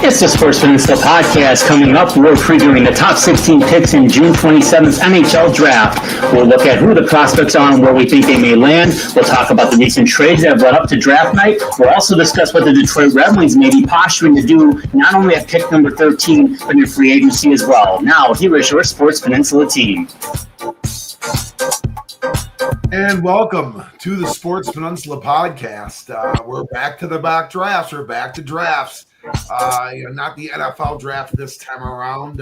It's the Sports Peninsula podcast. Coming up, we're previewing the top 16 picks in June 27th NHL Draft. We'll look at who the prospects are and where we think they may land. We'll talk about the recent trades that have led up to draft night. We'll also discuss what the Detroit Red Wings may be posturing to do, not only at pick number 13, but in free agency as well. Now, here is your Sports Peninsula team. And welcome to the Sports Peninsula podcast. We're back to the mock drafts. We're back to drafts. Not the NFL draft this time around.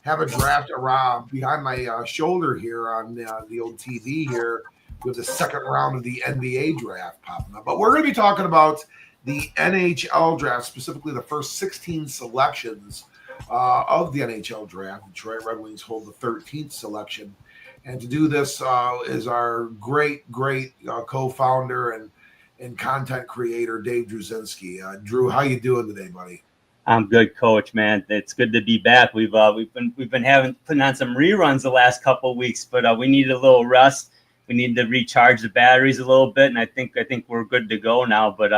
Have a draft around behind my shoulder here on the old TV here with the second round of the NBA draft popping up. But we're going to be talking about the NHL draft, specifically the first 16 selections of the NHL draft. Detroit Red Wings hold the 13th selection. And to do this is our great co-founder and content creator, Dave Druzinski. Drew, how you doing today, buddy? I'm good, Coach. Man, it's good to be back. We've been putting on some reruns the last couple of weeks, but we needed a little rest. We need to recharge the batteries a little bit, and I think we're good to go now. But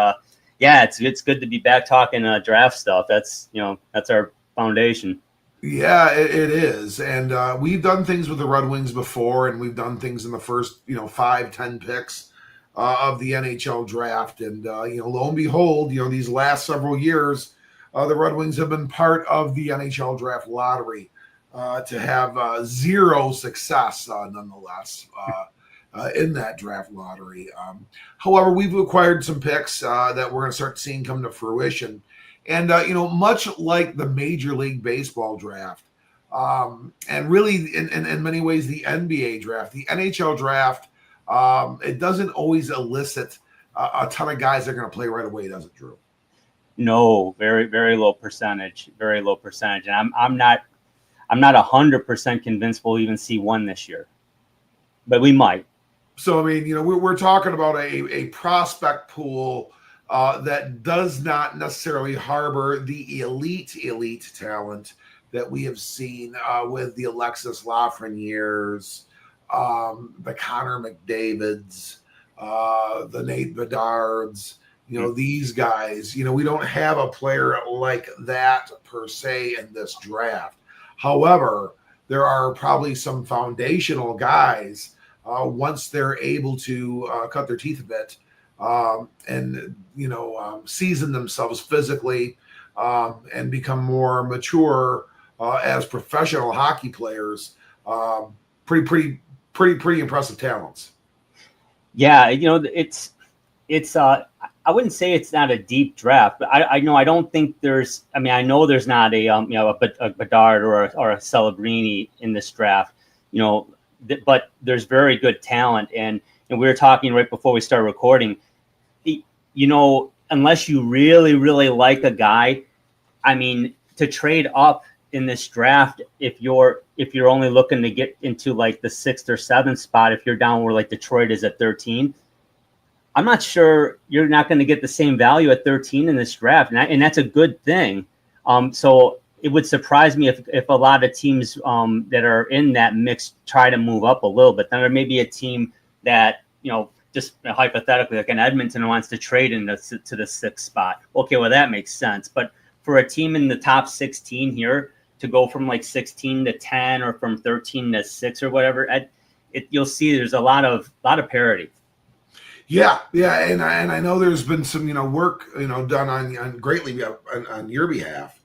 yeah, it's good to be back talking draft stuff. That's our foundation. Yeah, it is. And we've done things with the Red Wings before, and we've done things in the first, 5-10 picks of the NHL draft. And, lo and behold, these last several years, the Red Wings have been part of the NHL draft lottery to have zero success, nonetheless, in that draft lottery. However, we've acquired some picks that we're going to start seeing come to fruition. And, much like the Major League Baseball draft, and really in many ways the NBA draft, the NHL draft, it doesn't always elicit a ton of guys that are going to play right away, does it, Drew? No, very, very low percentage, And I'm not 100% convinced we'll even see one this year, but we might. So, we're talking about a prospect pool that does not necessarily harbor the elite talent that we have seen with the Alexis Lafrenières, the Connor McDavids, the Nate Bedards, these guys. We don't have a player like that per se in this draft. However, there are probably some foundational guys once they're able to cut their teeth a bit. And season themselves physically and become more mature as professional hockey players. Pretty impressive talents. Yeah, it's I wouldn't say it's not a deep draft, but I don't think there's. I know there's not a Bedard or a Celebrini in this draft. But there's very good talent, and we were talking right before we started recording. Unless you really, really like a guy, to trade up in this draft, if you're only looking to get into like the 6th or 7th spot, if you're down where like Detroit is at 13, I'm not sure you're not going to get the same value at 13 in this draft, and that's a good thing. So it would surprise me if a lot of teams that are in that mix try to move up a little bit. Then there may be a team that just hypothetically, like an Edmonton wants to trade to the 6th spot. Okay, well, that makes sense. But for a team in the top 16 here to go from like 16 to 10 or from 13 to 6 or whatever, you'll see there's a lot of parity. Yeah, and I know there's been some work done on greatly on your behalf,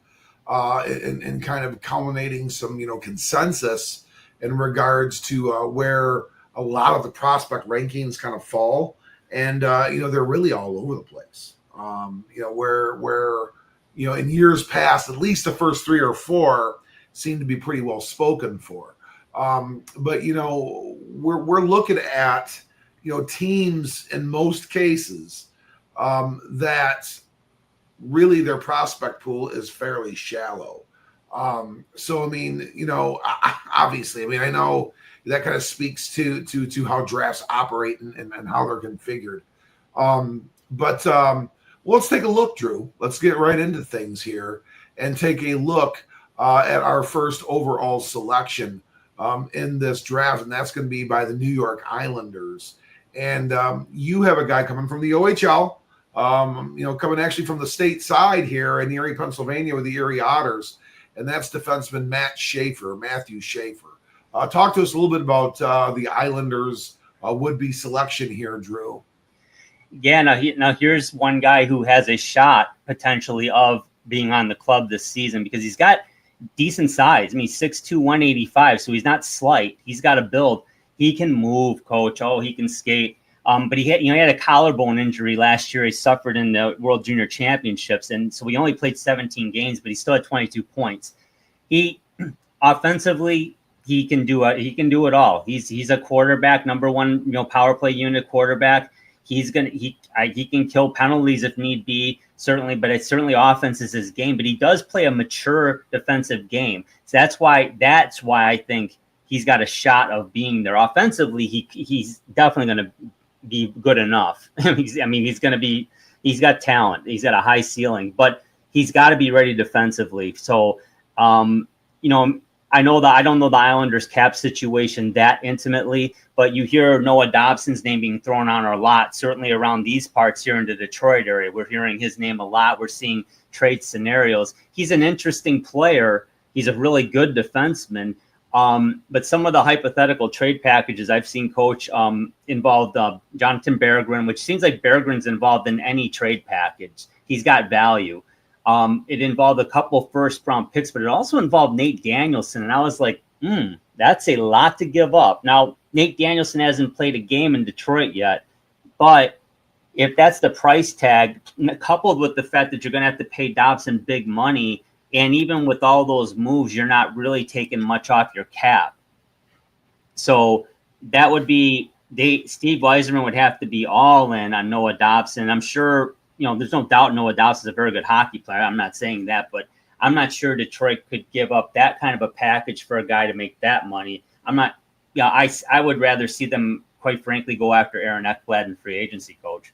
and kind of culminating some consensus in regards to where a lot of the prospect rankings kind of fall, and they're really all over the place. Where in years past, at least the first 3 or 4 seem to be pretty well spoken for. But we're looking at teams in most cases that really their prospect pool is fairly shallow. So obviously, I know that kind of speaks to how drafts operate and how they're configured. But let's take a look, Drew. Let's get right into things here and take a look at our first overall selection in this draft, and that's going to be by the New York Islanders. And you have a guy coming from the OHL coming actually from the state side here in Erie, Pennsylvania with the Erie Otters, and that's defenseman Matthew Schaefer. Talk to us a little bit about the Islanders' would-be selection here, Drew. Yeah, now here's one guy who has a shot potentially of being on the club this season because he's got decent size. I mean, 6'2", 185, so he's not slight. He's got a build. He can move, coach. Oh, he can skate. But he had a collarbone injury last year. He suffered in the World Junior Championships, and so he only played 17 games, but he still had 22 points. He offensively, he can do it all. He's a quarterback, number one, power play unit quarterback. He can kill penalties if need be, certainly, but it's certainly offense is his game. But he does play a mature defensive game, so that's why I think he's got a shot of being there. Offensively, he's definitely going to be good enough. He's got talent. He's got a high ceiling, but he's got to be ready defensively. So, I don't know the Islanders cap situation that intimately, but you hear Noah Dobson's name being thrown on a lot, certainly around these parts here in the Detroit area. We're hearing his name a lot. We're seeing trade scenarios. He's an interesting player. He's a really good defenseman. But some of the hypothetical trade packages I've seen, Coach, involved Jonathan Berggren, which seems like Berggren's involved in any trade package. He's got value. It involved a couple first-round picks, but it also involved Nate Danielson. And I was like, that's a lot to give up. Now, Nate Danielson hasn't played a game in Detroit yet, but if that's the price tag, coupled with the fact that you're going to have to pay Dobson big money, and even with all those moves, you're not really taking much off your cap. So that would be Steve Yzerman would have to be all in on Noah Dobson. I'm sure, there's no doubt Noah Dobson's a very good hockey player. I'm not saying that, but I'm not sure Detroit could give up that kind of a package for a guy to make that money. I would rather see them, quite frankly, go after Aaron Ekblad in free agency, Coach.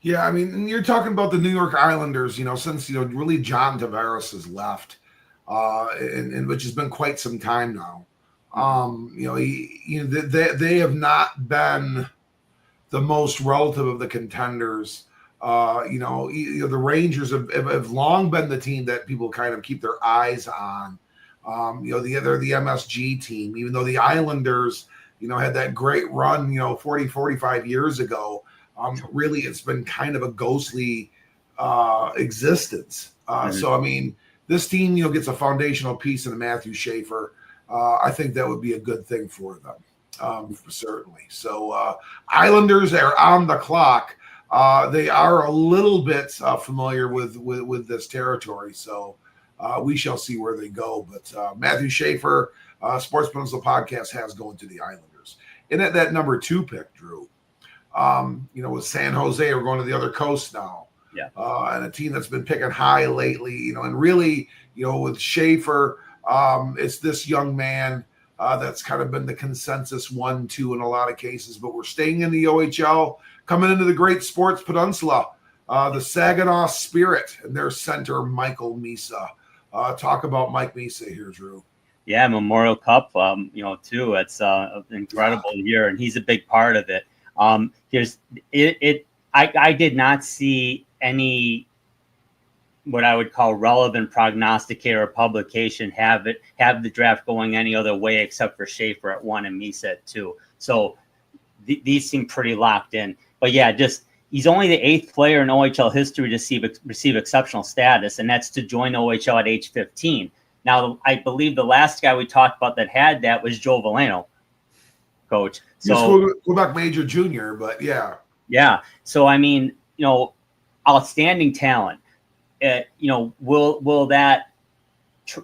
Yeah, I mean, you're talking about the New York Islanders, since, really John Tavares has left, and which has been quite some time now. They have not been the most relative of the contenders. The Rangers have long been the team that people kind of keep their eyes on. They're the MSG team, even though the Islanders, had that great run, 40, 45 years ago. Really, it's been kind of a ghostly existence. So, I mean, this team, gets a foundational piece in Matthew Schaefer. I think that would be a good thing for them, certainly. So, Islanders are on the clock. They are a little bit familiar with this territory, so we shall see where they go. But Matthew Schaefer, Sports Peninsula Podcast, has going to the Islanders. And at that number 2 pick, Drew, with San Jose, we're going to the other coast now. Yeah. And a team that's been picking high lately, and really, with Schaefer, it's this young man that's kind of been the consensus 1-2 in a lot of cases, but we're staying in the OHL, coming into the great Sports Peninsula, the Saginaw Spirit and their center, Michael Misa. Talk about Mike Misa here, Drew. Yeah, Memorial Cup, too. It's an incredible year, and he's a big part of it. I did not see any what I would call relevant prognosticator or publication have the draft going any other way except for Schaefer at 1 and Misa at 2. So these seem pretty locked in. But yeah, he's only the 8th player in OHL history to receive exceptional status, and that's to join OHL at age 15. Now, I believe the last guy we talked about that had that was Joe Veleno, Coach. So Quebec Major Junior, but yeah. Yeah. So, I mean, outstanding talent.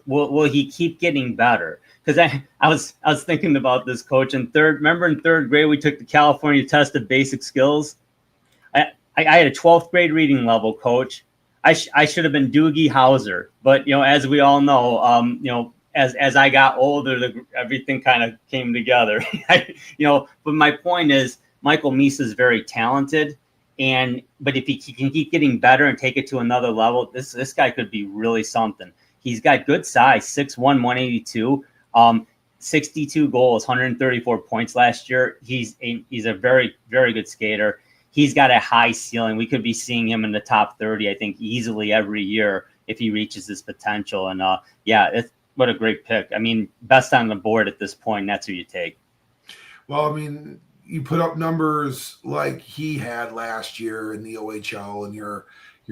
Will he keep getting better? Because I was thinking about this, Coach. In third grade we took the California test of basic skills. I had a 12th grade reading level, Coach. I should have been Doogie Howser, but as we all know, as I got older, everything kind of came together. But my point is, Michael Misa is very talented. But if he can keep getting better and take it to another level, this guy could be really something. He's got good size, 6'1", 182, 62 goals, 134 points last year. He's a very, very good skater. he's got a high ceiling. We could be seeing him in the top 30, I think, easily every year if he reaches his potential. And what a great pick. I mean, best on the board at this point. That's who you take. Well, I mean, you put up numbers like he had last year in the OHL, and you're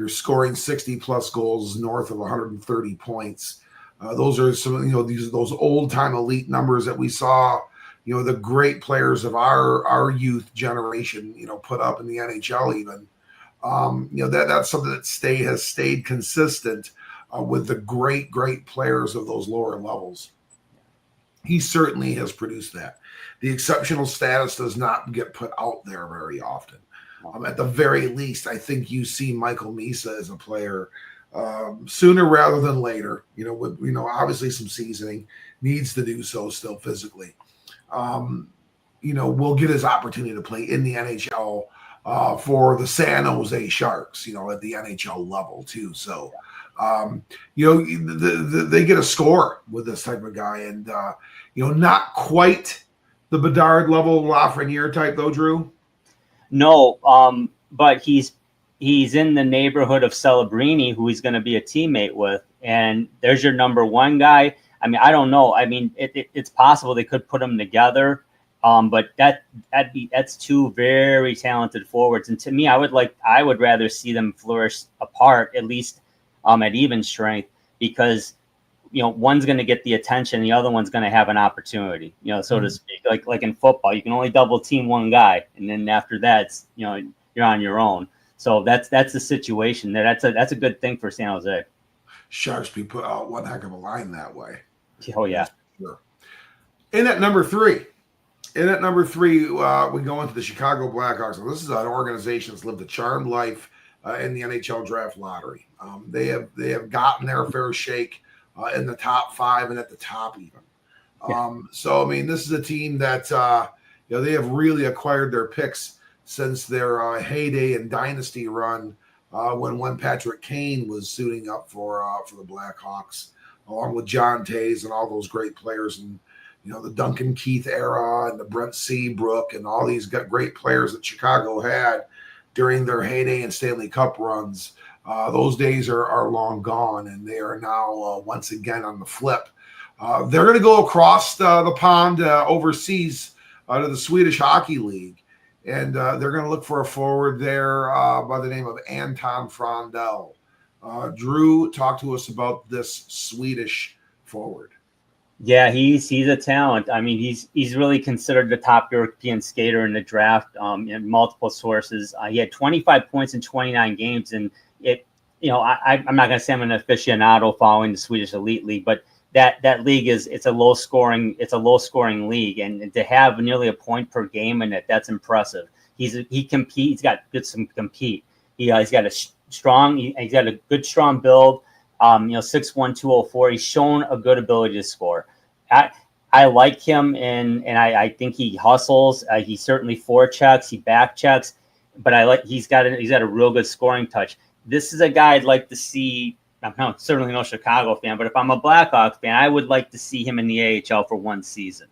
scoring 60 plus goals north of 130 points. Those are some, those old time elite numbers that we saw, the great players of our youth generation, put up in the NHL even. That's something that has stayed consistent with the great players of those lower levels. He certainly has produced that. The exceptional status does not get put out there very often. At the very least, I think you see Michael Misa as a player sooner rather than later. With obviously some seasoning, needs to do so still physically. Will get his opportunity to play in the NHL for the San Jose Sharks. At the NHL level too. So, they get a score with this type of guy, and not quite the Bedard level Lafreniere type though, Drew. No, but he's in the neighborhood of Celebrini, who he's going to be a teammate with, and there's your number one guy. I mean, I don't know. I mean, it's possible they could put them together, but that's two very talented forwards. And to me, I would rather see them flourish apart, at least at even strength, because one's going to get the attention, the other one's going to have an opportunity, so to speak. Like in football, you can only double team one guy, and then after that, you're on your own. So that's the situation there. That's a good thing for San Jose. Sharks be put out one heck of a line that way. Oh yeah. Sure. In at number three, we go into the Chicago Blackhawks. And this is an organization that's lived a charmed life in the NHL Draft lottery. They have gotten their fair shake in the top 5 and at the top even. So I mean, this is a team that they have really acquired their picks since their heyday and dynasty run when one Patrick Kane was suiting up for the Blackhawks, along with John Tays and all those great players, and the Duncan Keith era and the Brent Seabrook and all these great players that Chicago had during their heyday and Stanley Cup runs. Those days are long gone, and they are now once again on the flip. They're going to go across the pond overseas to the Swedish Hockey League, and they're going to look for a forward there by the name of Anton Frondell. Drew, talk to us about this Swedish forward. Yeah, he's a talent. I mean, he's really considered the top European skater in the draft in multiple sources. He had 25 points in 29 games, and I'm not going to say I'm an aficionado following the Swedish Elite League, but that league it's a low scoring league, and to have nearly a point per game in it, that's impressive. He's got some compete. He's got a good strong build. 6'1", 204. He's shown a good ability to score. I like him, and I think he hustles. He certainly forechecks, he back checks, but he's got a real good scoring touch. This is a guy I'd like to see. I'm certainly no Chicago fan, but if I'm a Blackhawks fan, I would like to see him in the AHL for one season,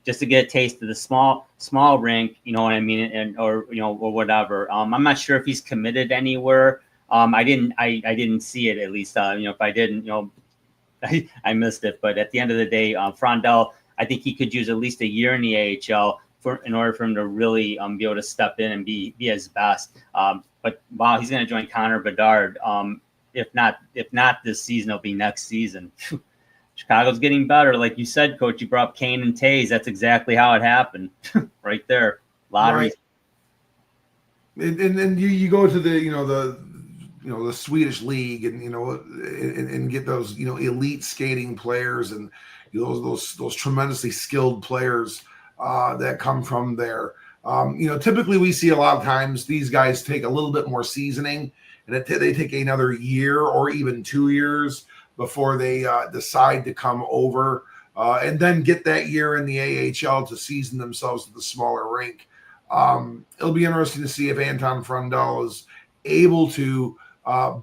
just to get a taste of the small rink. You know what I mean, or whatever. I'm not sure if he's committed anywhere. I didn't see it, at least. If I didn't, I missed it. But at the end of the day, Frondell, I think he could use at least a year in the AHL in order for him to really be able to step in and be his best. But wow, he's going to join Connor Bedard. If not this season, it'll be next season. Chicago's getting better, like you said, Coach. You brought up Kane and Tays. That's exactly how it happened, right there. Lottery. Right. And you go to the Swedish league and get those elite skating players and those tremendously skilled players that come from there. Typically we see a lot of times these guys take a little bit more seasoning, and they take another year or even 2 years before they decide to come over and then get that year in the AHL to season themselves to the smaller rink. It'll be interesting to see if Anton Frondell is able to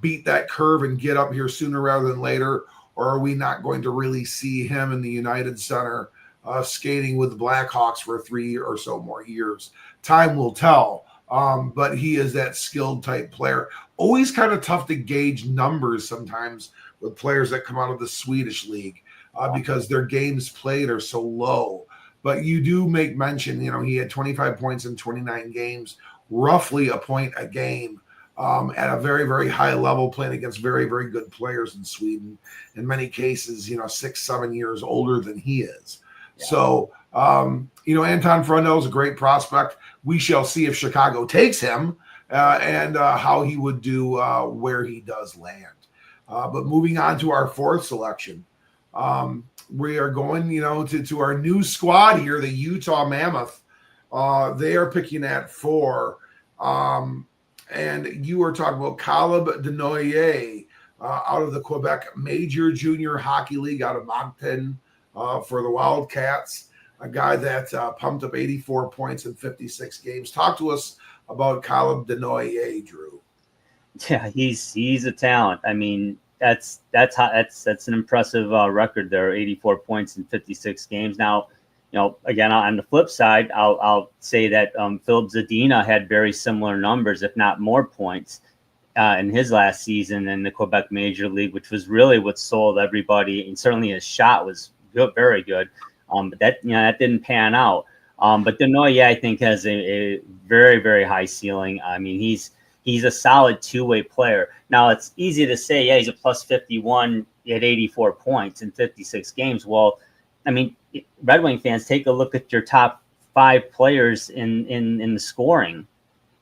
beat that curve and get up here sooner rather than later, or are we not going to really see him in the United Center skating with the Blackhawks for 3 or so more years? Time will tell, but he is that skilled type player. Always kind of tough to gauge numbers sometimes with players that come out of the Swedish league because their games played are so low. But you do make mention, he had 25 points in 29 games, roughly a point a game. At a very, very high level, playing against very, very good players in Sweden. In many cases, 6-7 years older than he is. Yeah. So, Anton Frundell is a great prospect. We shall see if Chicago takes him and how he would do where he does land. But moving on to our fourth selection, we are going, to our new squad here, the Utah Mammoth. They are picking at 4. And you are talking about Caleb Denoyer out of the Quebec Major Junior Hockey League out of Moncton for the Wildcats, a guy that pumped up 84 points in 56 games. Talk to us about Caleb Denoyer, Drew. Yeah, he's a talent. I mean, that's an impressive record there, 84 points in 56 games. Now, again, on the flip side, I'll say that Philip Zadina had very similar numbers, if not more points, in his last season in the Quebec Major League, which was really what sold everybody. And certainly his shot was good, very good. But that didn't pan out. But Denoyer, I think, has a very, very high ceiling. I mean, he's a solid two-way player. Now, it's easy to say, yeah, he's a plus 51 at 84 points in 56 games. Well, I mean, Red Wing fans, take a look at your top 5 players in the scoring,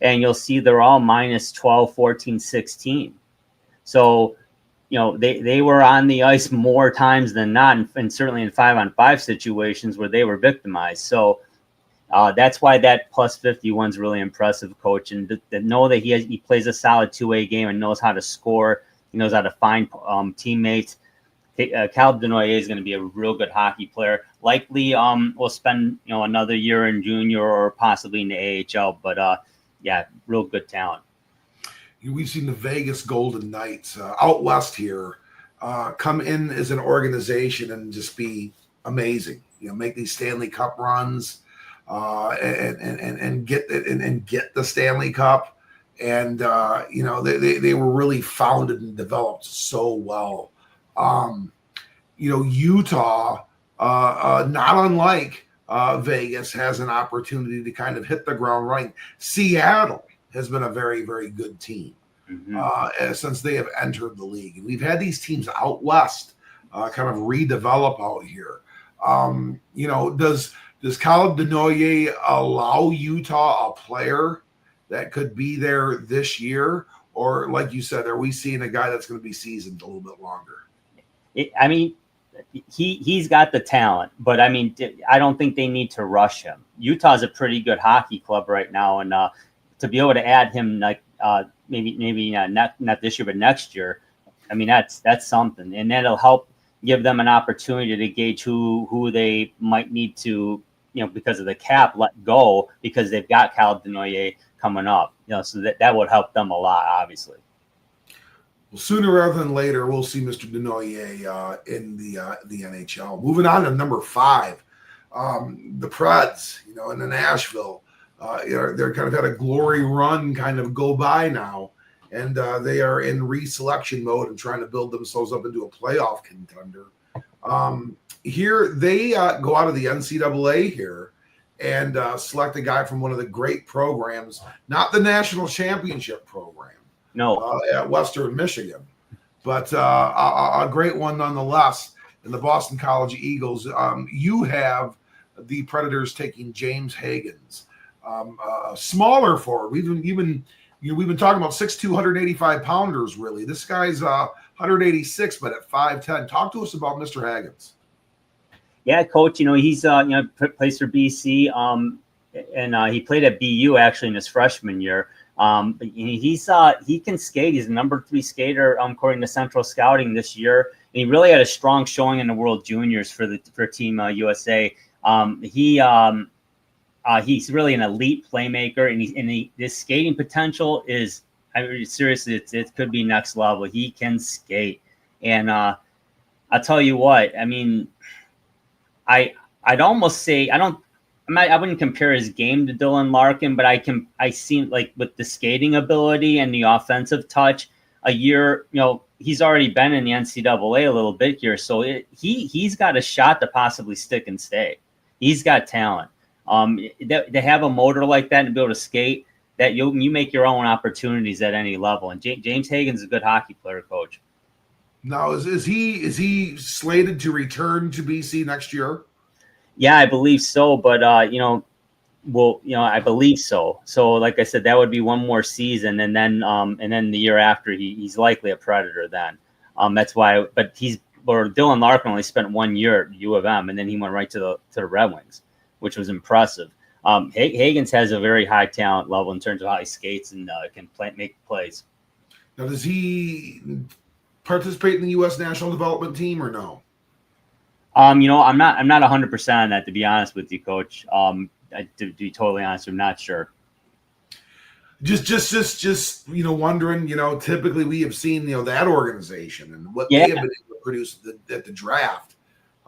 and you'll see they're all minus 12, 14, 16. So, they were on the ice more times than not, and certainly in 5-on-5 situations where they were victimized. So that's why that plus 51 is really impressive, Coach. And to know that he plays a solid two-way game and knows how to score, he knows how to find teammates. Caleb Denoyer is going to be a real good hockey player. Likely will spend another year in junior or possibly in the AHL, but yeah, real good talent. We've seen the Vegas Golden Knights out west here come in as an organization and just be amazing. Make these Stanley Cup runs and get the Stanley Cup, and they were really founded and developed so well. Utah, not unlike Vegas, has an opportunity to kind of hit the ground running. Seattle has been a very, very good team since they have entered the league. And we've had these teams out west kind of redevelop out here. Does Caleb Denoyer allow Utah a player that could be there this year? Or, like you said, are we seeing a guy that's going to be seasoned a little bit longer? I mean, he's got the talent, but I mean, I don't think they need to rush him. Utah's a pretty good hockey club right now, and to be able to add him, like maybe not this year, but next year, I mean, that's something, and that'll help give them an opportunity to gauge who they might need to, because of the cap, let go, because they've got Caleb Denoyer coming up, so that would help them a lot, obviously. Well, sooner rather than later, we'll see Mr. Denoyer in the NHL. Moving on to number 5, the Preds, in the Nashville. They're kind of had a glory run kind of go by now, and they are in reselection mode and trying to build themselves up into a playoff contender. Here, they go out of the NCAA here and select a guy from one of the great programs, not the national championship program. No, at Western Michigan, but a great one nonetheless. In the Boston College Eagles, you have the Predators taking James Higgins, a smaller forward. We've been talking about 6'2", 285 pounders. Really, this guy's 186, but at 5'10". Talk to us about Mr. Higgins. Yeah, Coach. He's plays for BC, and he played at BU actually in his freshman year. But he can skate. He's a number 3 skater according to Central Scouting this year. And he really had a strong showing in the World Juniors for Team USA. He's really an elite playmaker, and his skating potential is, I mean, seriously, it could be next level. He can skate, and I'll tell you what. I mean, I'd almost say I'm I wouldn't compare his game to Dylan Larkin, but I seen like with the skating ability and the offensive touch, a year, he's already been in the NCAA a little bit here, so he's got a shot to possibly stick and stay. He's got talent. To have a motor like that and be able to skate, that you make your own opportunities at any level. And James Hagen's a good hockey player, coach. Now, is he slated to return to BC next year? Yeah, I believe so. But I believe so. So, like I said, that would be one more season, and then the year after, he's likely a Predator. Then, that's why. But Dylan Larkin only spent 1 year at U of M, and then he went right to the Red Wings, which was impressive. Hagens has a very high talent level in terms of how he skates and can make plays. Now, does he participate in the U.S. national development team or no? I'm not 100% on that, to be honest with you, Coach. To be totally honest, I'm not sure. Just wondering. Typically we have seen that organization and what they have been able to produce at the draft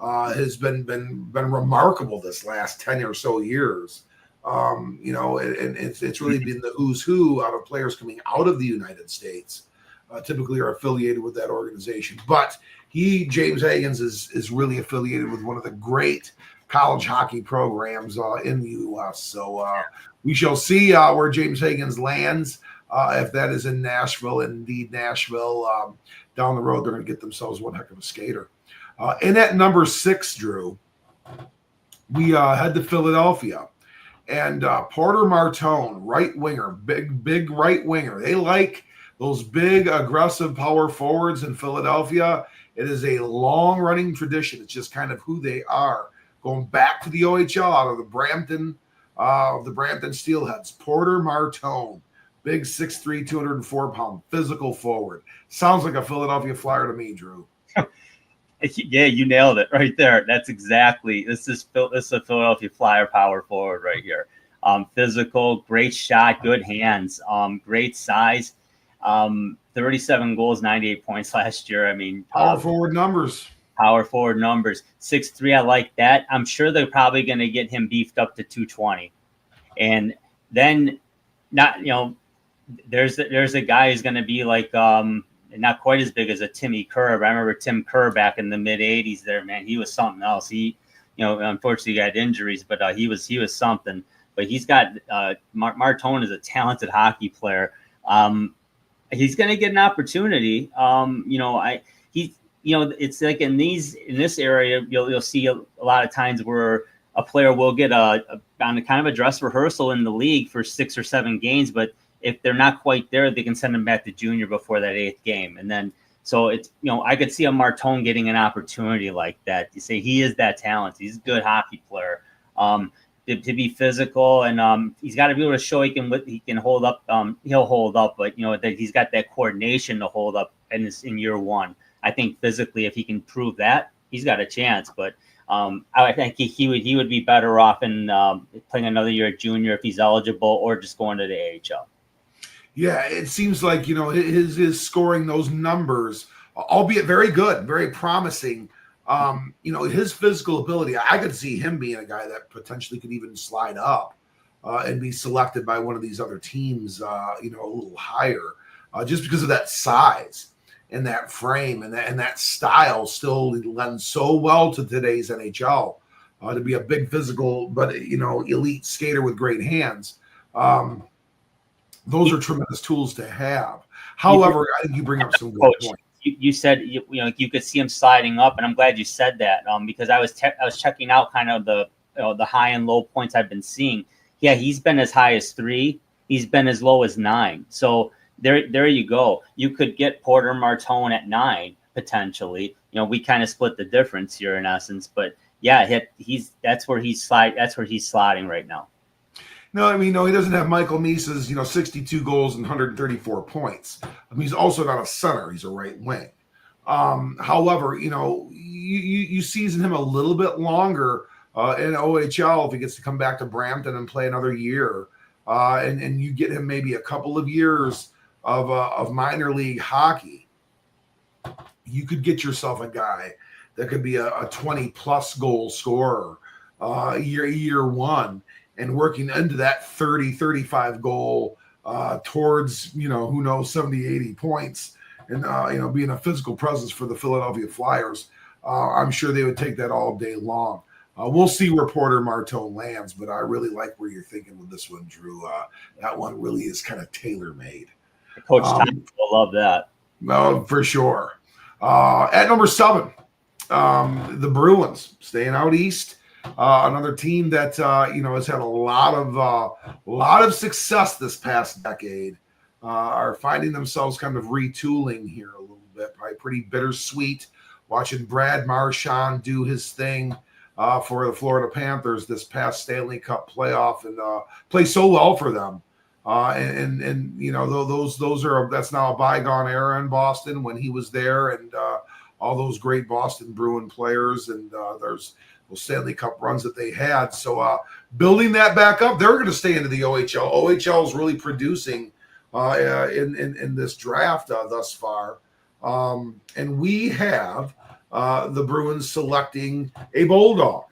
has been remarkable this last 10 or so years. And it's really been the who's who out of players coming out of the United States. Typically are affiliated with that organization, but James Hagens is really affiliated with one of the great college hockey programs in the U.S. So we shall see where James Hagens lands. If that is in Nashville, indeed Nashville, down the road, they're going to get themselves one heck of a skater. And at number 6, Drew, we head to Philadelphia. And Porter Martone, right winger, big right winger. They like those big, aggressive power forwards in Philadelphia. It is a long-running tradition. It's just kind of who they are. Going back to the OHL out of the Brampton Steelheads, Porter Martone, big 6'3", 204-pound physical forward. Sounds like a Philadelphia Flyer to me, Drew. Yeah, you nailed it right there. That's exactly this is a Philadelphia Flyer power forward right here. Physical, great shot, good hands, great size. 37 goals, 98 points last year. I mean, power forward numbers. 6'3", I like that. I'm sure they're probably going to get him beefed up to 220, and then there's a guy who's going to be like not quite as big as a Timmy Kerr. I remember Tim Kerr back in the mid '80s. There, man, he was something else. He, unfortunately got injuries, but he was something. But he's got Martone is a talented hockey player. He's going to get an opportunity. It's like in this area, you'll see a lot of times where a player will get on a kind of a dress rehearsal in the league for 6 or 7 games, but if they're not quite there, they can send them back to junior before that 8th game. And then, so it's, I could see a Martone getting an opportunity like that. You say he is that talented. He's a good hockey player. To be physical, and he's got to be able to show he can hold up. He'll hold up, but that he's got that coordination to hold up in year one. I think physically, if he can prove that, he's got a chance. But I think he would be better off in playing another year at junior if he's eligible, or just going to the AHL. Yeah, it seems like his scoring those numbers, albeit very good, very promising. His physical ability, I could see him being a guy that potentially could even slide up and be selected by one of these other teams, a little higher, just because of that size and that frame and that style still lends so well to today's NHL to be a big physical, but elite skater with great hands. Those are tremendous tools to have. However, I think you bring up some good points. You said you could see him sliding up, and I'm glad you said that because I was checking out kind of the high and low points I've been seeing. Yeah, he's been as high as 3. He's been as low as 9. So there you go. You could get Porter Martone at 9 potentially. We kind of split the difference here in essence, but yeah, that's where he's sliding right now. No, I mean, no, he doesn't have Michael Meese's, 62 goals and 134 points. I mean, he's also not a center. He's a right wing. However, you season him a little bit longer in OHL if he gets to come back to Brampton and play another year. And you get him maybe a couple of years of minor league hockey. You could get yourself a guy that could be a 20-plus goal scorer year one, and working into that 30, 35 goal towards, who knows, 70, 80 points, and, being a physical presence for the Philadelphia Flyers. I'm sure they would take that all day long. We'll see where Porter Martone lands, but I really like where you're thinking with this one, Drew. That one really is kind of tailor-made. Coach Thomas will love that. No, for sure. At number 7, the Bruins, staying out east. Another team that has had a lot of success this past decade. Are finding themselves kind of retooling here a little bit. Probably pretty bittersweet watching Brad Marchand do his thing for the Florida Panthers this past Stanley Cup playoff, and play so well for them. That's now a bygone era in Boston when he was there, and all those great Boston Bruin players, and there's those Stanley Cup runs that they had. So building that back up, they're going to stay into the OHL. OHL is really producing in this draft thus far, and we have the Bruins selecting a Bulldog,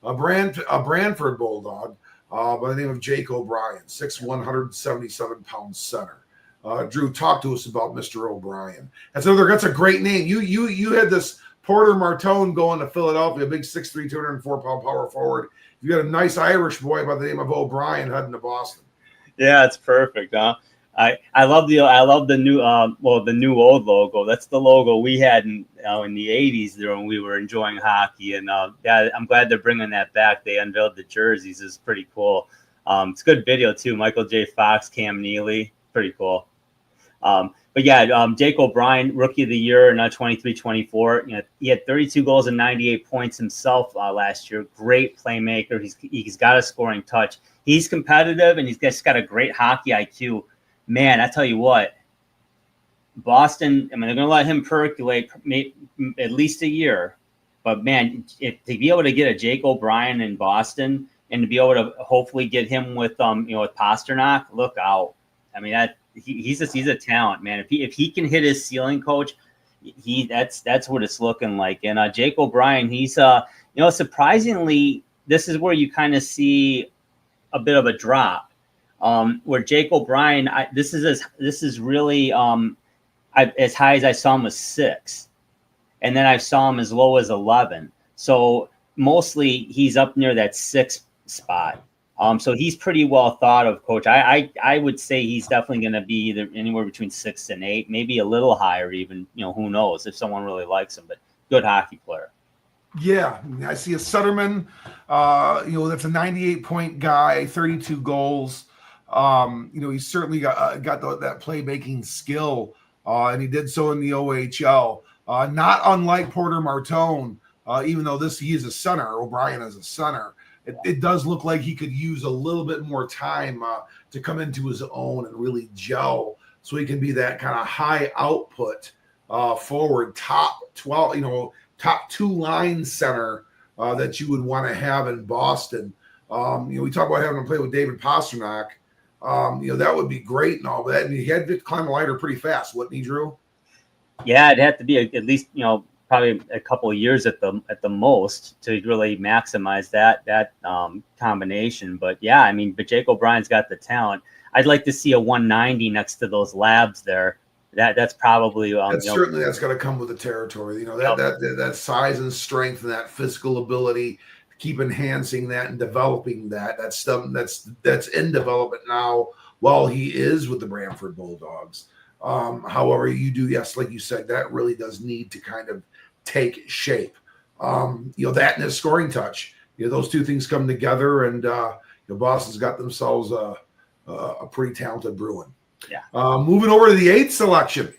a Brantford Bulldog by the name of Jake O'Brien, 6'1", 177-pound center. Drew, talk to us about Mr. O'Brien. That's a great name. You had this Porter Martone going to Philadelphia, a big 6'3", 204-pound power forward. You got a nice Irish boy by the name of O'Brien heading to Boston. Yeah, it's perfect, huh? I love the new the new old logo. That's the logo we had in the 80s there when we were enjoying hockey, and yeah, I'm glad they're bringing that back. They unveiled the jerseys. It's pretty cool. It's a good video too. Michael J. Fox, Cam Neely, pretty cool. But yeah, Jake O'Brien, Rookie of the Year, 23-24. He had 32 goals and 98 points himself last year. Great playmaker. He's got a scoring touch. He's competitive, and he's just got a great hockey IQ. Man, I tell you what, Boston, they're going to let him percolate at least a year. But, man, to be able to get a Jake O'Brien in Boston and to be able to hopefully get him with with Pasternak, look out. I mean, he's a talent, man. If he can hit his ceiling, coach, that's what it's looking like. And Jake O'Brien, he's surprisingly, this is where you kind of see a bit of a drop. Where Jake O'Brien, this is really as high as I saw him was 6, and then I saw him as low as 11. So mostly he's up near that 6 spot. So he's pretty well thought of, Coach. I would say he's definitely going to be either anywhere between 6 and 8, maybe a little higher even. Who knows if someone really likes him, but good hockey player. Yeah, I see a Sutterman. That's a 98-point guy, 32 goals. He's certainly got that playmaking skill, and he did so in the OHL. Not unlike Porter Martone, even though he is a center, O'Brien is a center. It does look like he could use a little bit more time to come into his own and really gel, so he can be that kind of high output forward, top 12, top 2 line center that you would want to have in Boston. We talk about having him play with David Pasternak. That would be great and all that. And he had to climb the ladder pretty fast, wouldn't he, Drew? Yeah, it'd have to be at least, probably a couple of years at the most to really maximize that combination. But yeah, but Jake O'Brien's got the talent. I'd like to see a 190 next to those labs there. That's probably certainly that's got to come with the territory. That size and strength and that physical ability. Keep enhancing that and developing that. That's stuff that's in development now while he is with the Brantford Bulldogs. However, you do, yes, like you said, that really does need to kind of take shape. That and his scoring touch. Those two things come together, and Boston's got themselves a pretty talented Bruin. Yeah. Moving over to the 8th selection,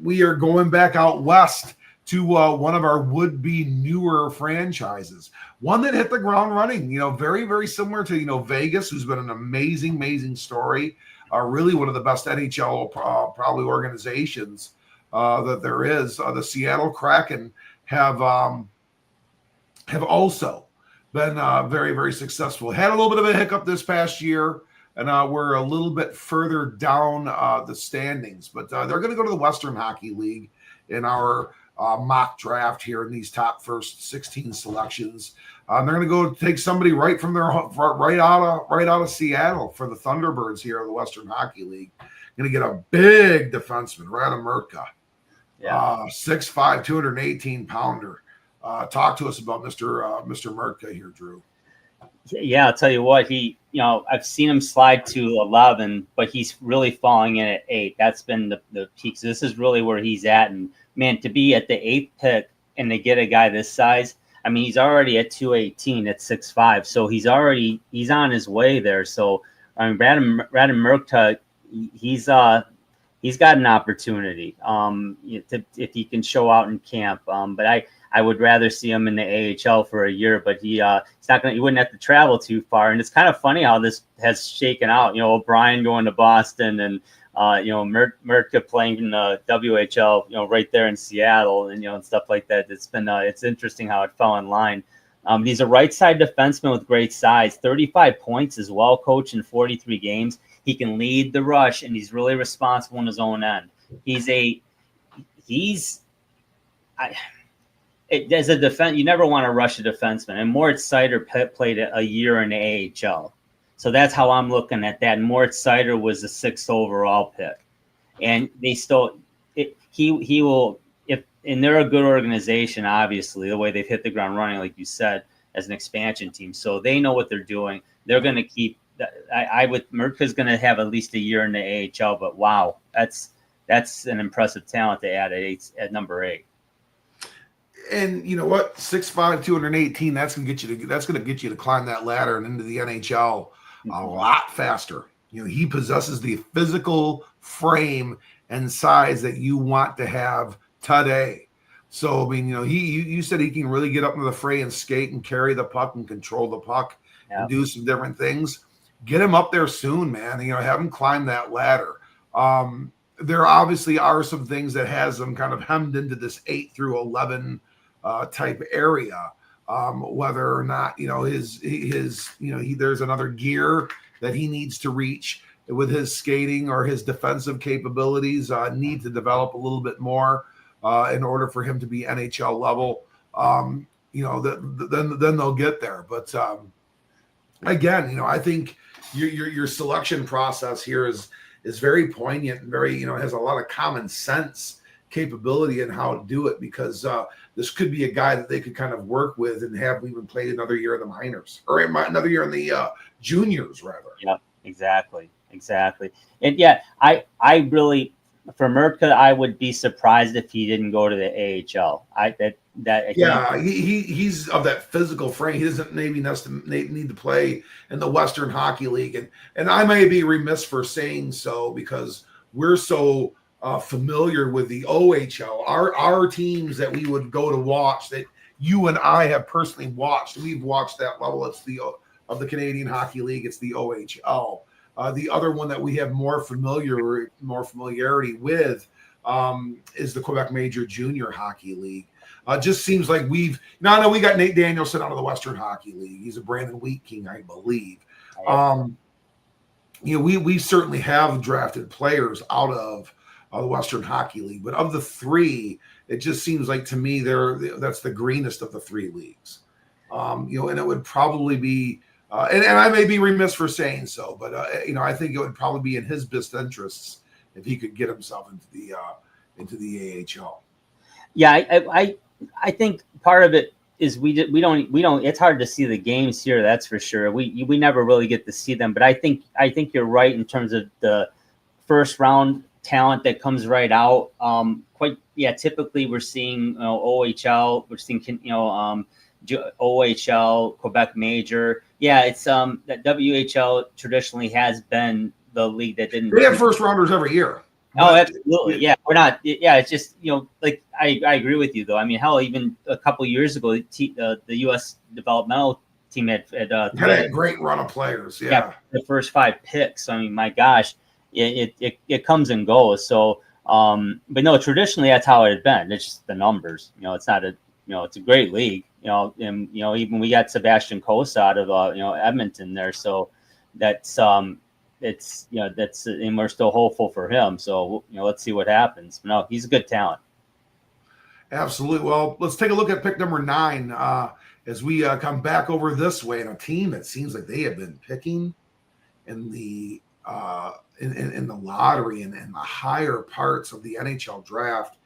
we are going back out west to one of our would-be newer franchises, one that hit the ground running, very, very similar to, Vegas, who's been an amazing story, really one of the best NHL probably organizations that there is. The Seattle Kraken have also been very, very successful. Had a little bit of a hiccup this past year, and we're a little bit further down the standings, but they're going to go to the Western Hockey League in our mock draft here in these top first 16 selections. They're going to go take somebody right from their right out of Seattle for the Thunderbirds here in the Western Hockey League. Going to get a big defenseman, Radim Murtka, 6'5", 218-pounder. Talk to us about Mr. Murtka here, Drew. Yeah, I'll tell you what, I've seen him slide to 11, but he's really falling in at 8. That's been the peak. So this is really where he's at. And man, to be at the 8th pick and to get a guy this size, I mean, he's already at 218 at 6'5". So he's on his way there. So I mean, Radim Murtka, he's got an opportunity if he can show out in camp. But I would rather see him in the AHL for a year, but he wouldn't have to travel too far. And it's kind of funny how this has shaken out. O'Brien going to Boston and Murtka playing in the WHL, right there in Seattle and stuff like that. It's interesting how it fell in line. He's a right side defenseman with great size, 35 points as well, coach, in 43 games. He can lead the rush, and he's really responsible in his own end. As a defense, you never want to rush a defenseman. And Moritz Seider played a year in the AHL, so that's how I'm looking at that. And Moritz Seider was the 6th overall pick, and he will. And they're a good organization, obviously, the way they've hit the ground running, like you said, as an expansion team. So they know what they're doing. They're going to keep. Murtka's going to have at least a year in the AHL, but wow, that's an impressive talent to add at number 8. And you know what? 6'5", 218. That's going to get you to climb that ladder and into the NHL a lot faster. He possesses the physical frame and size that you want to have today. So I mean, you said he can really get up into the fray and skate and carry the puck and control the puck and do some different things. Get him up there soon, man. Have him climb that ladder. There obviously are some things that has him kind of hemmed into this 8 through 11 type area. Whether or not there's another gear that he needs to reach with his skating or his defensive capabilities need to develop a little bit more in order for him to be NHL level. Then they'll get there. But again, I think your selection process here is very poignant and very has a lot of common sense capability in how to do it, because this could be a guy that they could kind of work with and have even played another year in the minors or another year in the juniors rather. Yeah, exactly. And yeah, I really, for Murtka, I would be surprised if he didn't go to the AHL. He's of that physical frame. He doesn't maybe need to play in the Western Hockey League, and I may be remiss for saying so because we're so familiar with the OHL. Our teams that we would go to watch, that you and I have personally watched. We've watched that level. It's of the Canadian Hockey League. It's the OHL. The other one that we have more familiarity with is the Quebec Major Junior Hockey League. Just seems like we got Nate Danielson out of the Western Hockey League. He's a Brandon Wheat King, I believe. We certainly have drafted players out of the Western Hockey League, but of the 3, it just seems like to me that's the greenest of the 3 leagues. And it would probably be. And I may be remiss for saying so, but I think it would probably be in his best interests if he could get himself into the AHL. Yeah, I think part of it is we don't. It's hard to see the games here. That's for sure. We never really get to see them. But I think you're right in terms of the first round talent that comes right out. Typically we're seeing OHL. We're seeing OHL, Quebec Major. Yeah, it's that WHL traditionally has been the league that didn't. They have first rounders every year. Oh, absolutely. Yeah, we're not. Yeah, it's just like I agree with you though. I mean, hell, even a couple of years ago, the U.S. developmental team had a great run of players. Yeah, the first 5 picks. I mean, my gosh, it comes and goes. So, but no, traditionally that's how it had been. It's just the numbers. It's not it's a great league. And even we got Sebastian Cossa out of Edmonton there, so that's and we're still hopeful for him. So let's see what happens. No, he's a good talent. Absolutely. Well, let's take a look at pick number 9 as we come back over this way, and a team that seems like they have been picking in the in the lottery and the higher parts of the NHL draft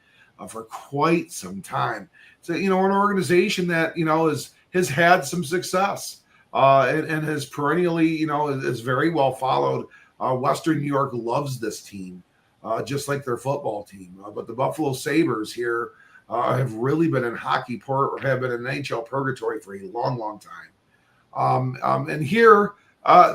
for quite some time. So, an organization that has had some success and has perennially is very well followed. Western New York loves this team, just like their football team. But the Buffalo Sabres here have really been in hockey port or have been in NHL purgatory for a long, long time. And here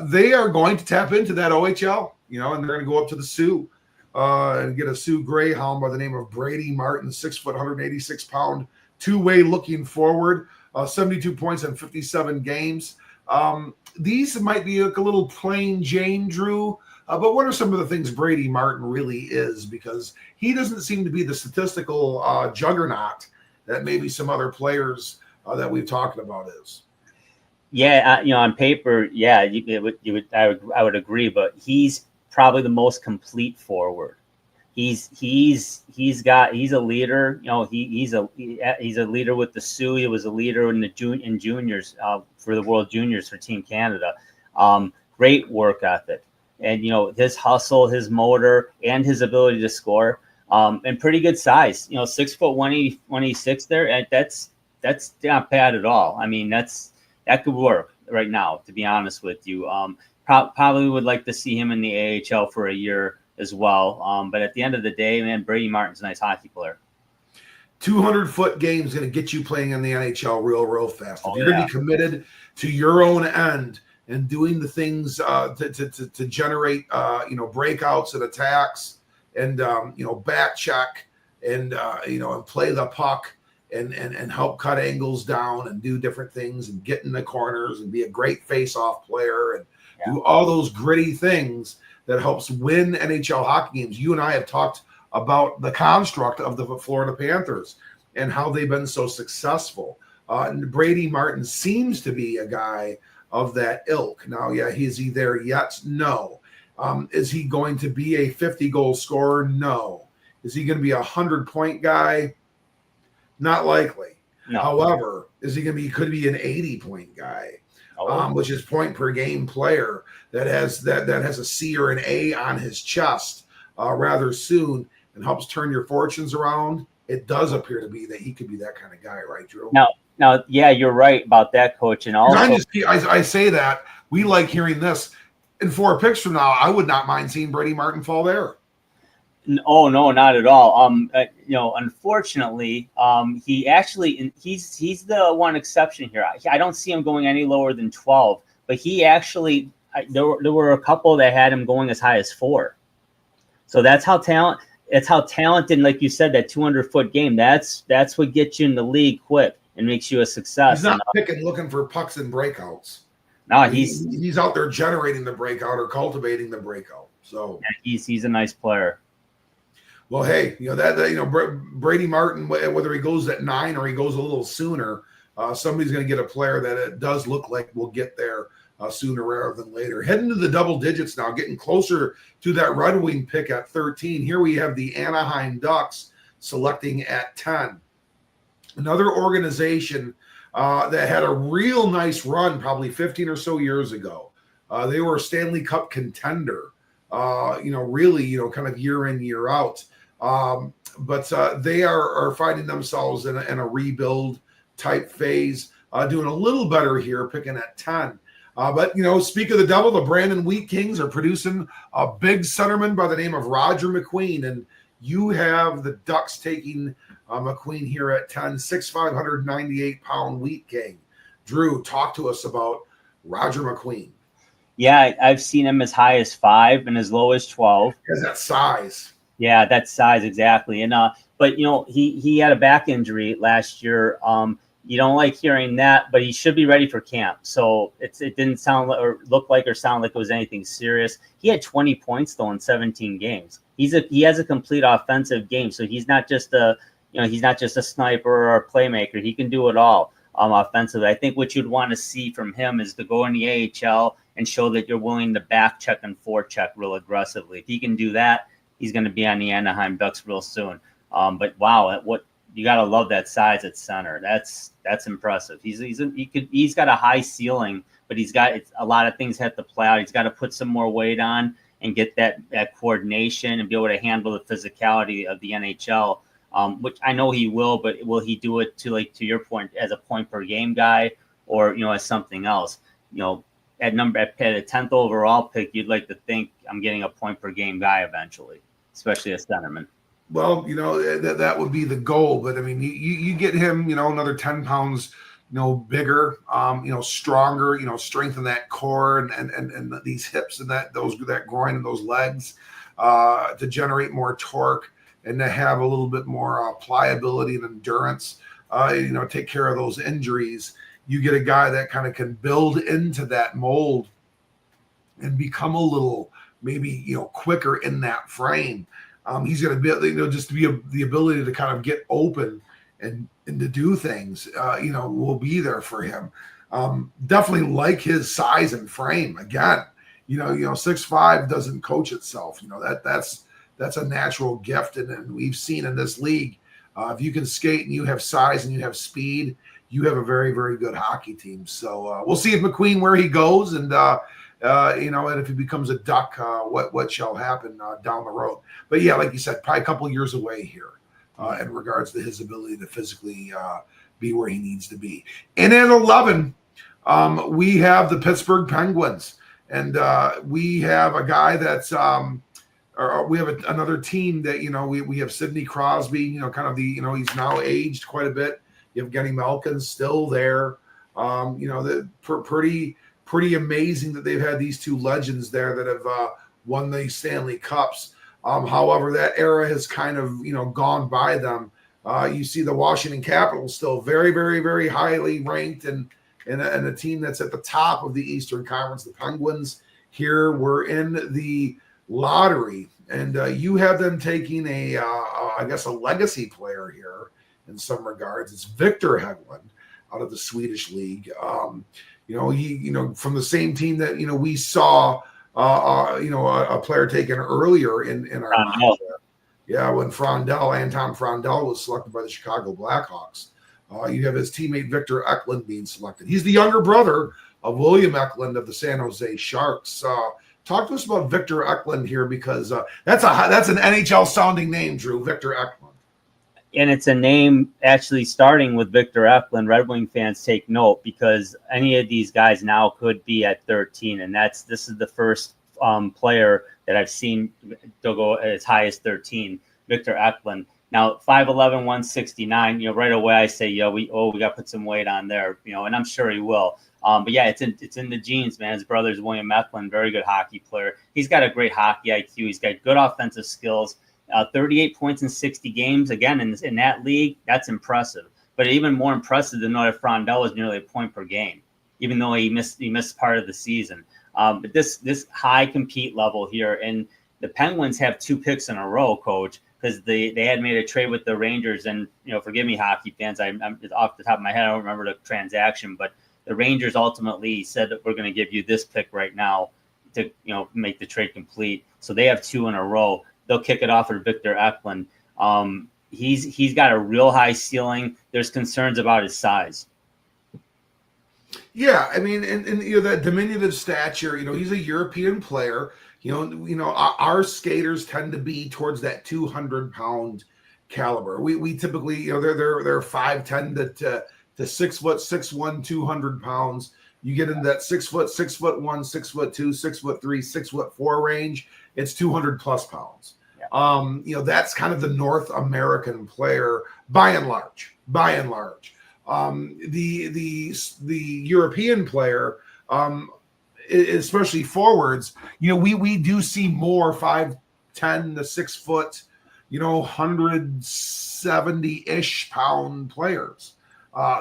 they are going to tap into that OHL, and they're going to go up to the Sioux and get a Sioux Greyhound by the name of Brady Martin, 6 foot, 186 pound, two-way looking forward, 72 points in 57 games. These might be like a little plain Jane, Drew. But what are some of the things Brady Martin really is? Because he doesn't seem to be the statistical juggernaut that maybe some other players that we've talked about is. Yeah, on paper, yeah, I would agree. But he's probably the most complete forward. He's a leader. He's a leader with the Sioux. He was a leader in in juniors for the World Juniors for Team Canada. Great work ethic. And his hustle, his motor, and his ability to score, and pretty good size. 6 foot 186 there, and that's not bad at all. I mean, that could work right now. To be honest with you, probably would like to see him in the AHL for a year as well. But at the end of the day, man, Brady Martin's a nice hockey player. 200-foot game is going to get you playing in the NHL real fast. If you're going to be committed to your own end and doing the things to generate, breakouts and attacks and, back check and, and play the puck and help cut angles down and do different things and get in the corners and be a great face-off player and do all those gritty things that helps win NHL hockey games. You and I have talked about the construct of the Florida Panthers and how they've been so successful. And Brady Martin seems to be a guy of that ilk. Now, is he there yet? No. Is he going to be a 50-goal scorer? No. Is he going to be a 100-point guy? Not likely. No. However, is he going to be? Could be an 80-point guy, which is point per game player that has a C or an A on his chest rather soon and helps turn your fortunes around. It does appear to be that he could be that kind of guy, right, Drew? Now, yeah, you're right about that, Coach. And also, I say that we like hearing this. In 4 picks from now, I would not mind seeing Brady Martin fall there. Oh no, not at all. Unfortunately, he's the one exception here. I don't see him going any lower than 12. But he actually, there were a couple that had him going as high as 4. So that's how talented. And like you said, that 200-foot game. That's what gets you in the league quick and makes you a success. He's not picking, looking for pucks and breakouts. No, he's out there generating the breakout or cultivating the breakout. So he's a nice player. Well, hey, Brady Martin, whether he goes at 9 or he goes a little sooner, somebody's going to get a player that it does look like will get there sooner rather than later. Heading to the double digits now, getting closer to that Red Wing pick at 13. Here we have the Anaheim Ducks selecting at 10. Another organization that had a real nice run probably 15 or so years ago. They were a Stanley Cup contender, really, kind of year in, year out. But they are finding themselves in a rebuild type phase, doing a little better here, picking at 10. But speak of the devil, the Brandon Wheat Kings are producing a big centerman by the name of Roger McQueen. And you have the Ducks taking McQueen here at 10, 6'5", 198-pound Wheat King. Drew, talk to us about Roger McQueen. Yeah, I've seen him as high as 5 and as low as 12. Because that size. Yeah, that size, exactly. And but he had a back injury last year. You don't like hearing that, but he should be ready for camp. So it didn't sound like, or look like, or sound like it was anything serious. He had 20 points though in 17 games. He has a complete offensive game. So he's not just a sniper or a playmaker. He can do it all offensively. I think what you'd want to see from him is to go in the AHL and show that you're willing to back check and forecheck real aggressively. If he can do that, he's going to be on the Anaheim Ducks real soon. But wow, what you got to love that size at center. That's impressive. He's got a high ceiling, but he's got a lot of things have to play out. He's got to put some more weight on and get that coordination and be able to handle the physicality of the NHL, which I know he will. But will he do it to your point, as a point per game guy, or as something else? At a 10th overall pick, you'd like to think I'm getting a point per game guy eventually, especially a centerman. Well, that would be the goal, but I mean, you get him, another 10 pounds, bigger, stronger, strengthen that core and these hips and that groin and those legs, to generate more torque and to have a little bit more pliability and endurance, take care of those injuries. You get a guy that kind of can build into that mold and become a little maybe, quicker in that frame. He's going to be, just to be the ability to kind of get open and to do things, will be there for him. Definitely like his size and frame. Again, 6'5" doesn't coach itself. That's a natural gift. And we've seen in this league, if you can skate and you have size and you have speed, you have a very, very good hockey team. So we'll see if McQueen, where he goes, and and if he becomes a Duck, what shall happen down the road. But yeah, like you said, probably a couple of years away here in regards to his ability to physically be where he needs to be. And at 11, we have the Pittsburgh Penguins, and we have a guy that's we have another team that we have Sidney Crosby, kind of the he's now aged quite a bit. You have Genny Malkin still there. Pretty amazing that they've had these two legends there that have won the Stanley Cups. However, that era has kind of gone by them. You see the Washington Capitals still very, very, very highly ranked and a team that's at the top of the Eastern Conference. The Penguins here were in the lottery, and you have them taking I guess a legacy player here in some regards. It's Victor Hägglund out of the Swedish league. He from the same team that we saw a player taken earlier in our mock. Yeah, when Anton Frondell was selected by the Chicago Blackhawks. You have his teammate Victor Eklund being selected. He's the younger brother of William Eklund of the San Jose Sharks. Talk to us about Victor Eklund here, because that's an NHL sounding name, Drew. Victor Eklund. And it's a name actually starting with Victor Eklund. Red Wing fans take note, because any of these guys now could be at 13, and this is the first player that I've seen to go as high as 13. Victor Eklund. Now 5'11", 169. Right away I say, we got to put some weight on there. And I'm sure he will. But yeah, it's in the genes, man. His brother's William Eklund, very good hockey player. He's got a great hockey IQ. He's got good offensive skills. 38 points in 60 games. Again, in that league, that's impressive. But even more impressive to know that Frondell was nearly a point per game, even though he missed part of the season. But this high compete level here, and the Penguins have 2 picks in a row, Coach, because they had made a trade with the Rangers. And forgive me, hockey fans, I'm off the top of my head, I don't remember the transaction, but the Rangers ultimately said that we're going to give you this pick right now to make the trade complete. So they have 2 in a row. They'll kick it off with Victor Eklund. He's got a real high ceiling. There's concerns about his size. Yeah, I mean, and that diminutive stature. He's a European player. Our skaters tend to be towards that 200-pound caliber. We typically, they're 5'10" to 6 foot 6'1", 200 pounds. You get into that 6 foot, 6'1", 6'2", 6'3", 6'4" range. It's 200 plus pounds. Yeah. That's kind of the North American player by and large. The European player, especially forwards, we do see more 5'10" to 6 foot, 170-ish pound players.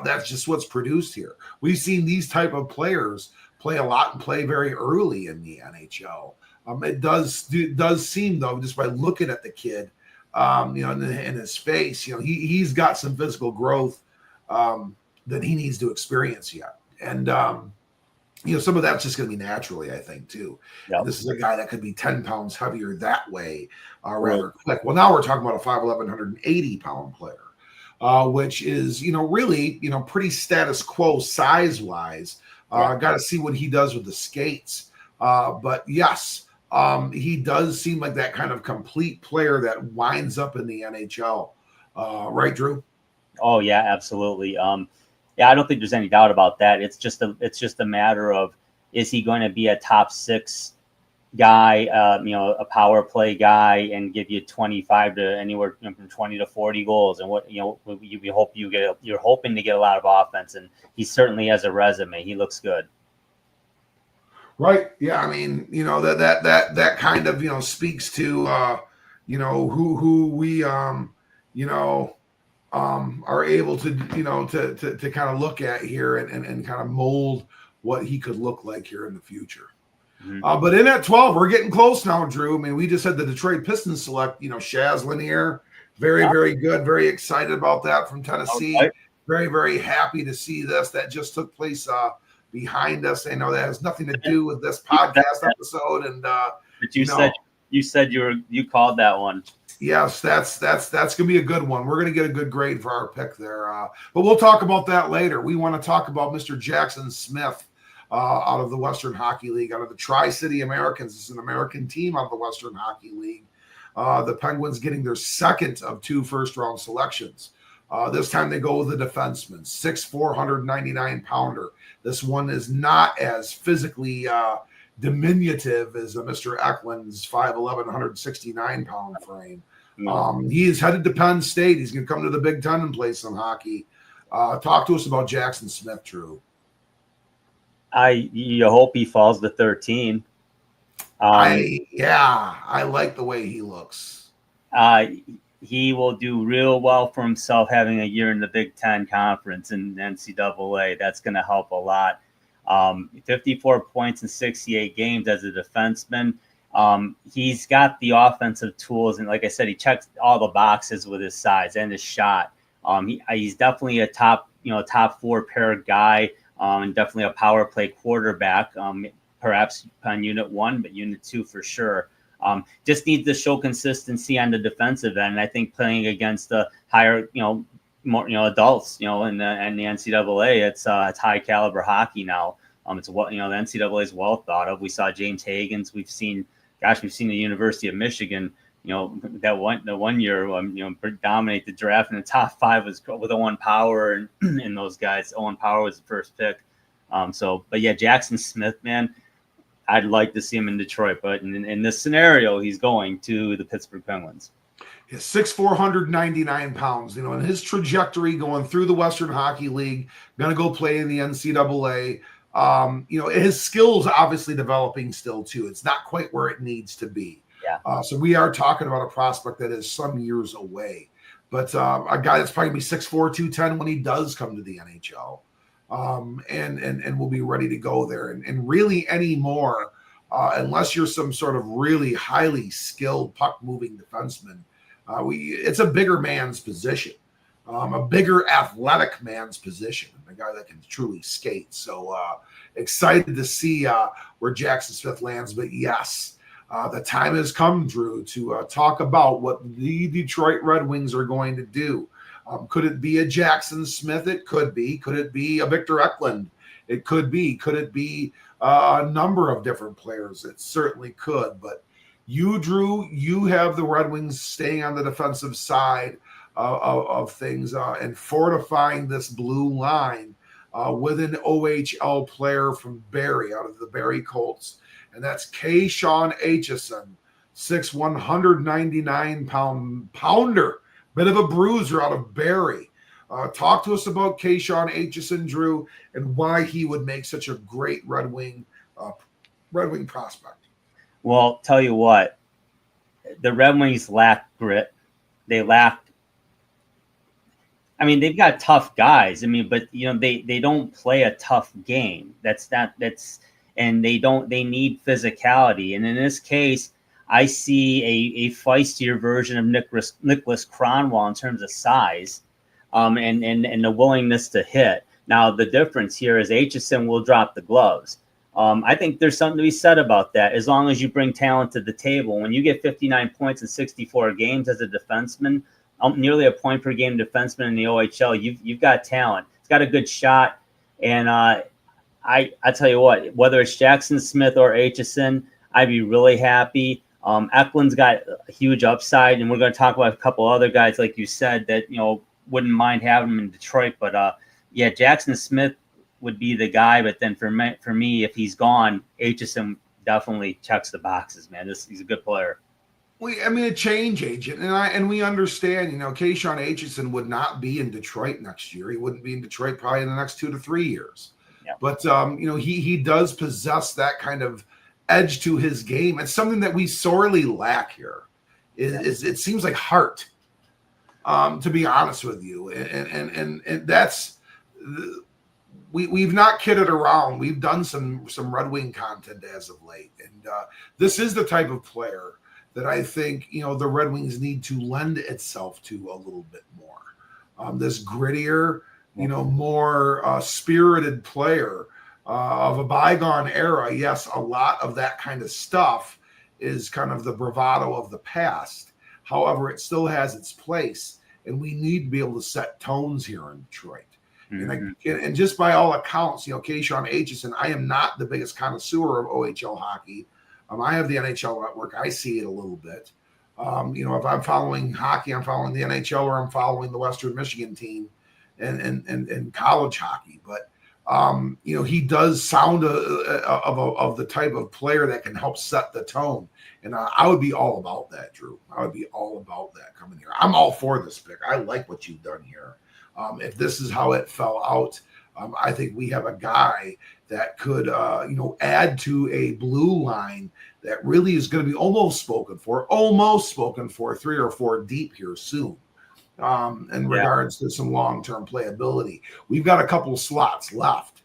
That's just what's produced here. We've seen these type of players play a lot and play very early in the NHL. It does seem, though, just by looking at the kid, in his face, he's got some physical growth that he needs to experience yet. And, some of that's just going to be naturally, I think, too. Yep. This is a guy that could be 10 pounds heavier that way rather quick. Well, now we're talking about a 5'11", 180-pound player. which is, really, pretty status quo size wise. Got to see what he does with the skates. But yes, he does seem like that kind of complete player that winds up in the NHL. Right, Drew? Oh yeah, absolutely. Yeah, I don't think there's any doubt about that. It's just a matter of, is he going to be a top 6 guy, a power play guy, and give you 25 to anywhere from 20 to 40 goals, and what you're hoping to get a lot of offense, and he certainly has a resume. He looks good. Right. Yeah. I mean, that kind of, speaks to, who we, are able to, to kind of look at here and kind of mold what he could look like here in the future. Mm-hmm. But in at 12, we're getting close now, Drew. I mean, we just had the Detroit Pistons select, Shaz Lanier. Very, very good. Very excited about that from Tennessee. Okay. Very, very happy to see this. That just took place behind us. I know that has nothing to do with this podcast episode. And but you said you called that one. Yes, that's gonna be a good one. We're gonna get a good grade for our pick there. But we'll talk about that later. We want to talk about Mr. Jackson Smith out of the Western Hockey League, out of the Tri-City Americans. It's an American team out of the Western Hockey League. The Penguins getting their second of 2 first-round selections. This time they go with a defenseman, 6'4", 199-pounder. This one is not as physically diminutive as Mr. Eklund's 5'11", 169-pound frame. He is headed to Penn State. He's going to come to the Big Ten and play some hockey. Talk to us about Jackson Smith, Drew. You hope he falls to 13. I like the way he looks. He will do real well for himself having a year in the Big Ten Conference and NCAA. That's going to help a lot. 54 points in 68 games as a defenseman. He's got the offensive tools, and like I said, he checks all the boxes with his size and his shot. He's definitely a top 4 pair guy, and definitely a power play quarterback. Perhaps on unit 1, but unit 2 for sure. Just needs to show consistency on the defensive end. I think playing against the higher, more, adults, in the NCAA, it's high caliber hockey now. It's what, the NCAA is well thought of. We saw James Hagens. We've seen the University of Michigan, the one year, dominate the draft in the top 5 was with Owen Power and those guys. Owen Power was the first pick. But yeah, Jackson Smith, man, I'd like to see him in Detroit, but in this scenario, he's going to the Pittsburgh Penguins. He's 6'4", 199 pounds, and his trajectory going through the Western Hockey League, going to go play in the NCAA. His skills obviously developing still too. It's not quite where it needs to be. Yeah. So we are talking about a prospect that is some years away, but a guy that's probably going to be 6'4", 210 when he does come to the NHL. And we'll be ready to go there. And really anymore, unless you're some sort of really highly skilled puck-moving defenseman, it's a bigger man's position, a bigger athletic man's position, a guy that can truly skate. So excited to see where Jackson Smith lands. But yes, the time has come, Drew, to talk about what the Detroit Red Wings are going to do. Could it be a Jackson Smith? It could be. Could it be a Victor Eklund? It could be. Could it be a number of different players? It certainly could. But you, Drew, you have the Red Wings staying on the defensive side of things and fortifying this blue line with an OHL player from Barrie, out of the Barrie Colts. And that's Sean Aitchison, 6'1", 199-pounder. Bit of a bruiser out of Barrie. Talk to us about Sean Aitchison, Drew, and why he would make such a great Red Wing prospect. Well, tell you what, the Red Wings lack grit. They've got tough guys. But they don't play a tough game. And they need physicality. And in this case, I see a feistier version of Nicholas Kronwall in terms of size, and the willingness to hit. Now, the difference here is Aitchison will drop the gloves. I think there's something to be said about that. As long as you bring talent to the table, when you get 59 points in 64 games as a defenseman, nearly a point per game defenseman in the OHL. You've got talent. It's got a good shot, and I tell you what, whether it's Jackson Smith or Aitchison, I'd be really happy. Eklund's got a huge upside, and we're going to talk about a couple other guys, like you said, that wouldn't mind having him in Detroit. But yeah, Jackson Smith would be the guy. But then for me, if he's gone, Aitchison definitely checks the boxes, man. He's a good player. A change agent, and we understand, Kayshawn Aitchison would not be in Detroit next year. He wouldn't be in Detroit probably in the next 2 to 3 years. Yeah. But he does possess that kind of edge to his game. It's something that we sorely lack here. It seems like heart, to be honest with you, and that's we've not kidded around. We've done some Red Wing content as of late, and this is the type of player that I think, the Red Wings need to lend itself to a little bit more. This grittier, more spirited player of a bygone era. Yes, a lot of that kind of stuff is kind of the bravado of the past. However, it still has its place, and we need to be able to set tones here in Detroit. Mm-hmm. And just by all accounts, Kayshawn Aitchison, I am not the biggest connoisseur of OHL hockey. I have the NHL network. I see it a little bit. If I'm following hockey, I'm following the NHL, or I'm following the Western Michigan team and college hockey. But he does sound of the type of player that can help set the tone. And I would be all about that, Drew. I would be all about that coming here. I'm all for this pick. I like what you've done here. If this is how it fell out, I think we have a guy that could, add to a blue line that really is going to be almost spoken for 3 or 4 deep here soon. In regards to some long-term playability, we've got a couple of slots left.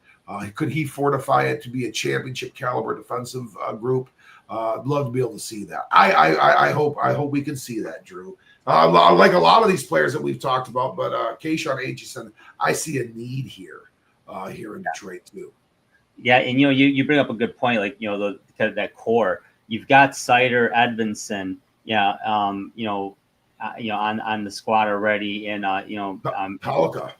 Could he fortify it to be a championship caliber defensive group? I'd love to be able to see that. I hope we can see that, Drew. Like a lot of these players that we've talked about, but Kayshawn Aitchison, I see a need here in Detroit too. Yeah, and you bring up a good point, like that core. You've got Sider, Edvinsson, on the squad already, and Pellica.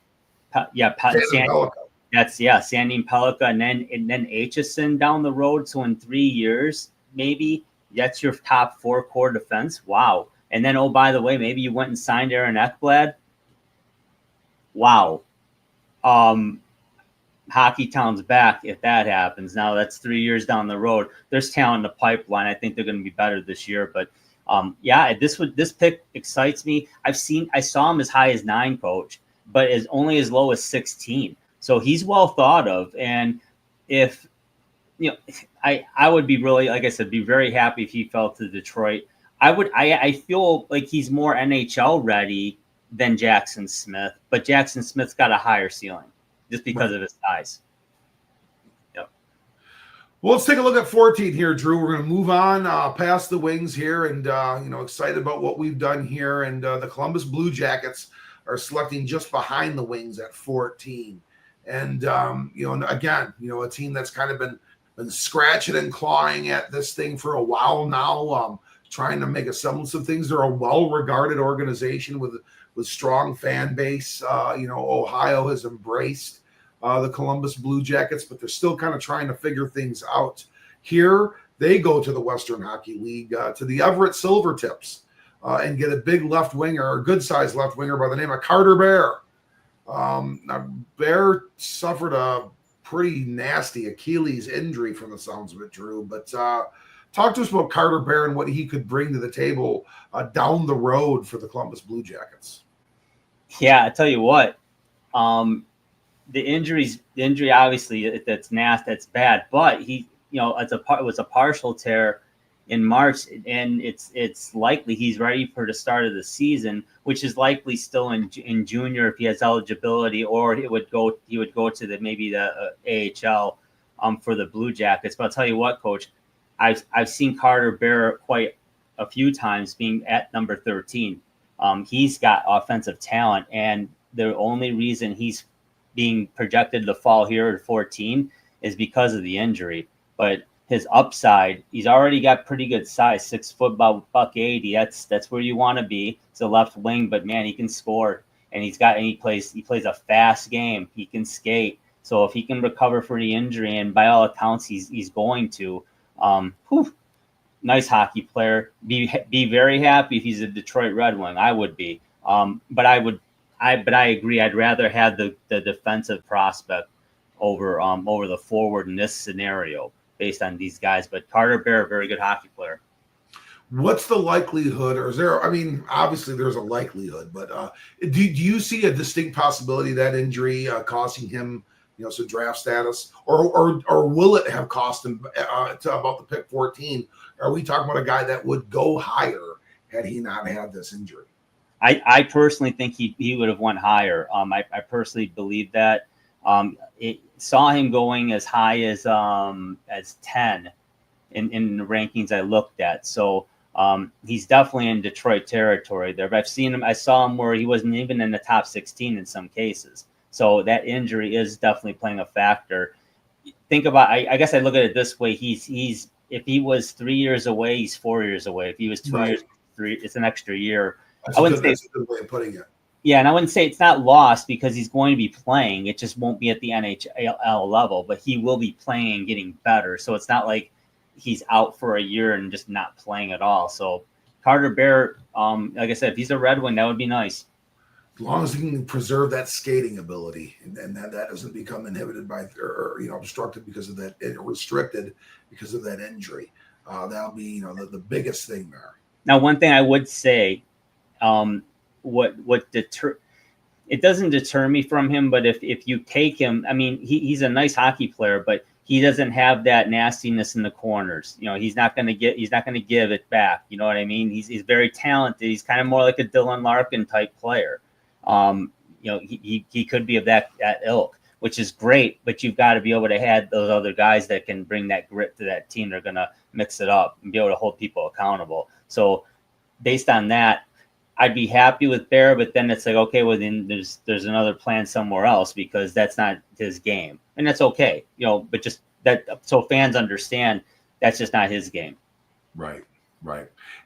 Pellica. Sandin Pellica, and then Aitchison down the road. So in 3 years, maybe that's your top 4 core defense. Wow. And then, oh, by the way, maybe you went and signed Aaron Ekblad. Wow. Hockey Town's back if that happens. Now that's 3 years down the road. There's talent in the pipeline. I think they're going to be better this year. But this pick excites me. I saw him as high as 9, coach, but is only as low as 16. So he's well thought of. And if I would be really, like I said, be very happy if he fell to Detroit. I feel like he's more NHL ready than Jackson Smith, but Jackson Smith's got a higher ceiling just because of his size. Yep. Well, let's take a look at 14 here, Drew. We're going to move on past the Wings here, and excited about what we've done here. And the Columbus Blue Jackets are selecting just behind the Wings at 14. And again, a team that's kind of been scratching and clawing at this thing for a while now. Trying to make a semblance of things. They're a well-regarded organization with strong fan base. Ohio has embraced the Columbus Blue Jackets, but they're still kind of trying to figure things out. Here, they go to the Western Hockey League, to the Everett Silvertips, and get a big left winger, a good-sized left winger by the name of Carter Bear. Now, Bear suffered a pretty nasty Achilles injury from the sounds of it, Drew, but talk to us about Carter Bear and what he could bring to the table down the road for the Columbus Blue Jackets. Yeah, I tell you what, the injury obviously that's nasty, that's bad. But he, it was a partial tear in March, and it's likely he's ready for the start of the season, which is likely still in junior if he has eligibility, or he would go to the AHL for the Blue Jackets. But I'll tell you what, Coach. I've seen Carter Bear quite a few times being at number 13. He's got offensive talent, and the only reason he's being projected to fall here at 14 is because of the injury. But his upside, he's already got pretty good size, 6 foot, about buck 80. That's where you want to be. It's a left wing, but man, he can score, and he plays a fast game. He can skate. So if he can recover for the injury, and by all accounts, he's going to. Nice hockey player. Be very happy if he's a Detroit Red Wing. I would be. But I agree. I'd rather have the defensive prospect over the forward in this scenario based on these guys. But Carter Bear, very good hockey player. What's the likelihood, or is there? I mean, obviously there's a likelihood, but do you see a distinct possibility that injury costing him, some draft status, or will it have cost him to about the pick 14? Are we talking about a guy that would go higher had he not had this injury? I personally think he would have went higher. I personally believe that. Saw him going as high as 10 in the rankings I looked at. So he's definitely in Detroit territory there. But I saw him where he wasn't even in the top 16 in some cases. So that injury is definitely playing a factor. Think about, I guess I look at it this way. He's if he was 3 years away, he's 4 years away. If he was 2 years, it's an extra year. That's a good way of putting it. Yeah, and I wouldn't say it's not lost because he's going to be playing. It just won't be at the NHL level, but he will be playing and getting better. So it's not like he's out for a year and just not playing at all. So Carter Bear, like I said, if he's a Red Wing, that would be nice. As long as he can preserve that skating ability and that doesn't become inhibited by or obstructed because of that, restricted because of that injury, that'll be the biggest thing there. Now, one thing I would say, it doesn't deter me from him, but if you take him, I mean, he's a nice hockey player, but he doesn't have that nastiness in the corners. He's not going to give it back. You know what I mean? He's very talented. He's kind of more like a Dylan Larkin type player. He could be of that ilk, which is great, but you've got to be able to have those other guys that can bring that grit to that team. They're going to mix it up and be able to hold people accountable. So based on that, I'd be happy with Bear, but then it's like, okay, well then there's another plan somewhere else because that's not his game, and that's okay, but just that so fans understand that's just not his game. Right.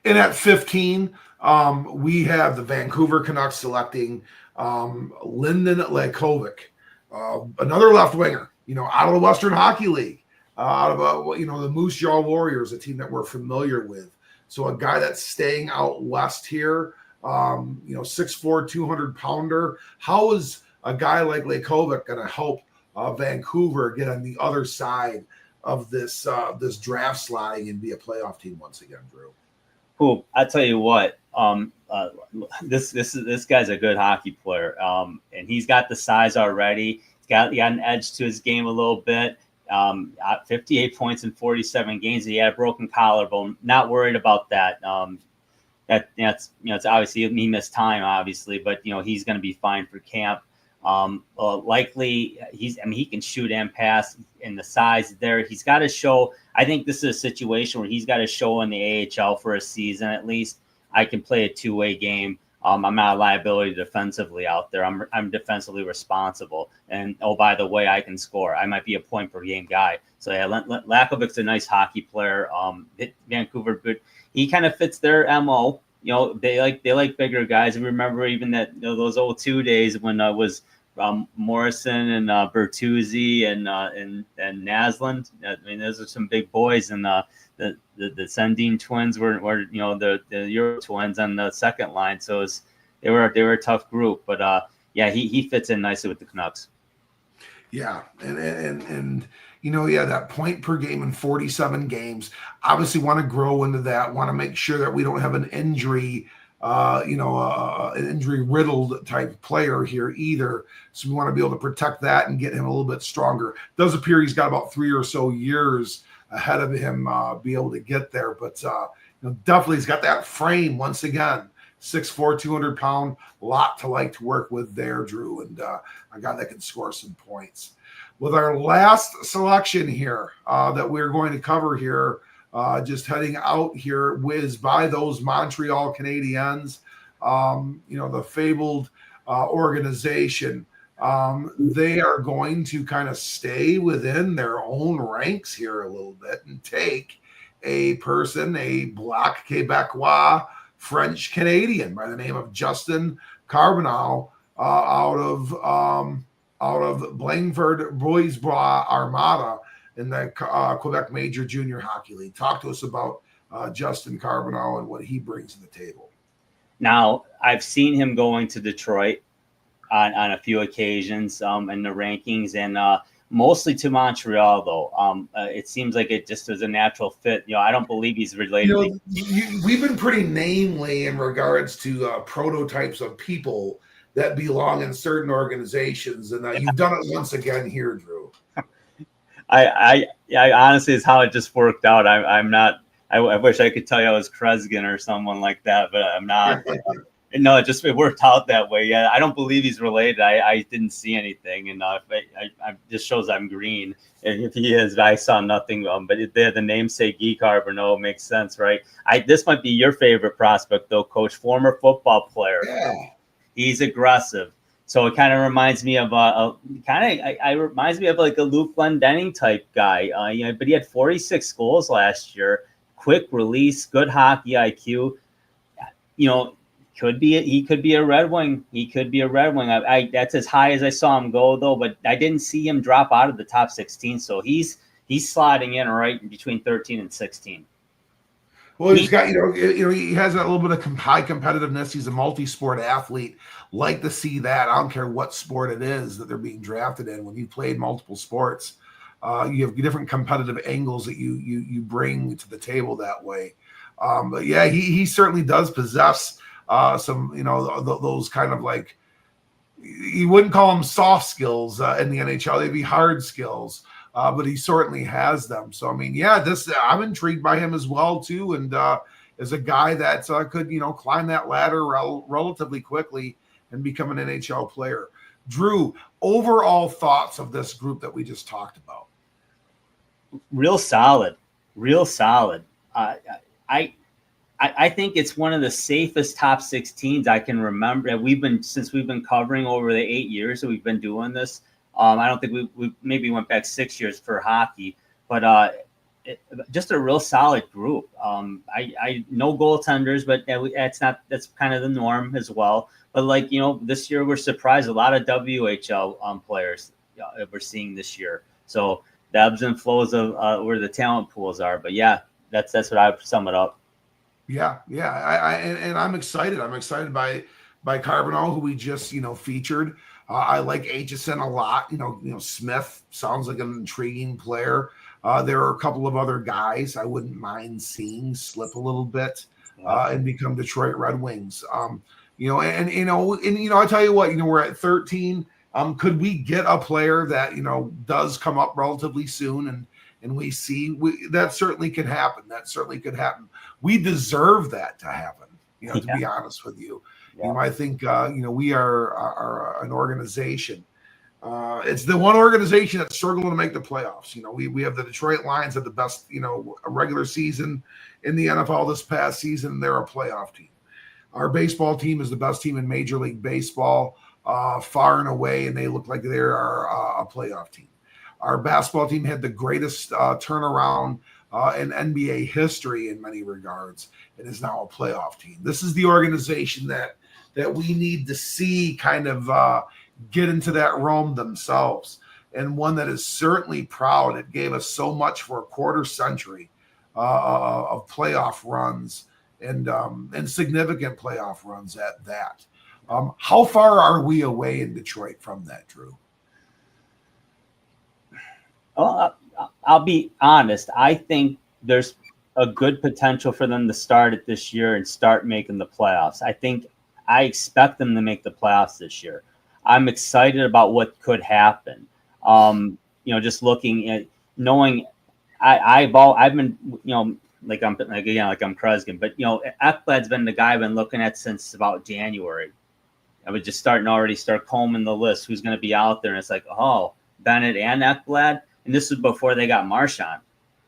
And at 15, we have the Vancouver Canucks selecting Lyndon Lekovic, another left winger, out of the Western Hockey League, out of the Moose Jaw Warriors, a team that we're familiar with. So a guy that's staying out west here. 6'4", 200-pounder. How is a guy like Lekovic going to help Vancouver get on the other side of this draft sliding and be a playoff team once again, Drew? Cool. I tell you what, this guy's a good hockey player, and he's got the size already. He got an edge to his game a little bit. 58 points in 47 games. He had a broken collarbone. Not worried about that. It's obviously he missed time, obviously, but he's going to be fine for camp. Likely he can shoot and pass, and the size there. He's got to show. I think this is a situation where he's got to show in the AHL for a season at least. I can play a two-way game. I'm not a liability defensively out there. I'm defensively responsible, and by the way, I can score. I might be a point per game guy. So yeah, Lakovic's a nice hockey player. Vancouver good. He kind of fits their MO. They like bigger guys. I remember even that those 02 days when I was Morrison and Bertuzzi and Naslund. I mean, those are some big boys, and the Sundin twins were the Euro twins on the second line. So they were a tough group, but he fits in nicely with the Canucks. Yeah, and that point per game in 47 games. Obviously, want to grow into that. Want to make sure that we don't have an injury, an injury riddled type player here either. So we want to be able to protect that and get him a little bit stronger. It does appear he's got about 3 or so years ahead of him, be able to get there. But definitely he's got that frame once again. 6'4", 200-pound, lot to like to work with there, Drew, and a guy that can score some points. With our last selection here that we're going to cover here, just heading out here, whiz by those Montreal Canadiens, the fabled organization. They are going to kind of stay within their own ranks here a little bit and take a person, a Black Quebecois French Canadian by the name of Justin Carbonell out of Blangford Boys Bra Armada in the Quebec Major Junior Hockey League. Talk to us about Justin Carbonell and what he brings to the table. Now, I've seen him going to Detroit on a few occasions in the rankings, and mostly to Montreal, though. It seems like it just was a natural fit. I don't believe he's related. We've been pretty namely in regards to prototypes of people that belong in certain organizations, and you've done it once again here, Drew. I honestly is how it just worked out. I'm not. I wish I could tell you I was Kresgen or someone like that, but I'm not. No, it worked out that way. Yeah, I don't believe he's related. I didn't see anything, and I just shows I'm green. And if he is, I saw nothing. But the namesake Guy Carbonneau makes sense, right? This might be your favorite prospect, though, Coach. Former football player. Yeah. He's aggressive. So it kind of reminds me of reminds me of like a Luke Glendening type guy. But he had 46 goals last year. Quick release, good hockey IQ. He could be a Red Wing. He could be a Red Wing. That's as high as I saw him go, though. But I didn't see him drop out of the top 16. So he's sliding in right between 13 and 16. Well, he's got he has that little bit of high competitiveness. He's a multi-sport athlete. Like to see that. I don't care what sport it is that they're being drafted in. When you played multiple sports, you have different competitive angles that you bring to the table that way. But yeah, he certainly does possess some those kind of like, you wouldn't call them soft skills in the NHL. They'd be hard skills. But he certainly has them. So, I mean, yeah, I'm intrigued by him as well, too. And as a guy that could, climb that ladder relatively quickly and become an NHL player. Drew, overall thoughts of this group that we just talked about? Real solid. I think it's one of the safest top 16s I can remember. Since we've been covering over the 8 years that we've been doing this. I don't think we maybe went back 6 years for hockey, but just a real solid group. I no goaltenders, but that's kind of the norm as well. But this year we're surprised a lot of WHL players we're seeing this year. So the ebbs and flows of where the talent pools are. But yeah, that's what I would sum it up. Yeah. And I'm excited. I'm excited by Carbonell, who we just featured. I like Aitchison a lot. Smith sounds like an intriguing player. There are a couple of other guys I wouldn't mind seeing slip a little bit and become Detroit Red Wings. I tell you what, we're at 13. Could we get a player that does come up relatively soon and we see that certainly could happen. That certainly could happen. We deserve that to happen. To be honest with you. Yeah. I think we are an organization. It's the one organization that's struggling to make the playoffs. We have the Detroit Lions had the best a regular season in the NFL this past season. They're a playoff team. Our baseball team is the best team in Major League Baseball, far and away, and they look like they are a playoff team. Our basketball team had the greatest turnaround in NBA history in many regards, and is now a playoff team. This is the organization that we need to see kind of get into that realm themselves, and one that is certainly proud. It gave us so much for a quarter century of playoff runs and significant playoff runs at that. How far are we away in Detroit from that, Drew? Well, I'll be honest. I think there's a good potential for them to start it this year and start making the playoffs. I expect them to make the playoffs this year. I'm excited about what could happen. Just looking at knowing I've been, like I'm Kresgen, but Ekblad's been the guy I've been looking at since about January. I would just start combing the list. Who's going to be out there? And it's like, oh, Bennett and Ekblad. And this was before they got Marchand.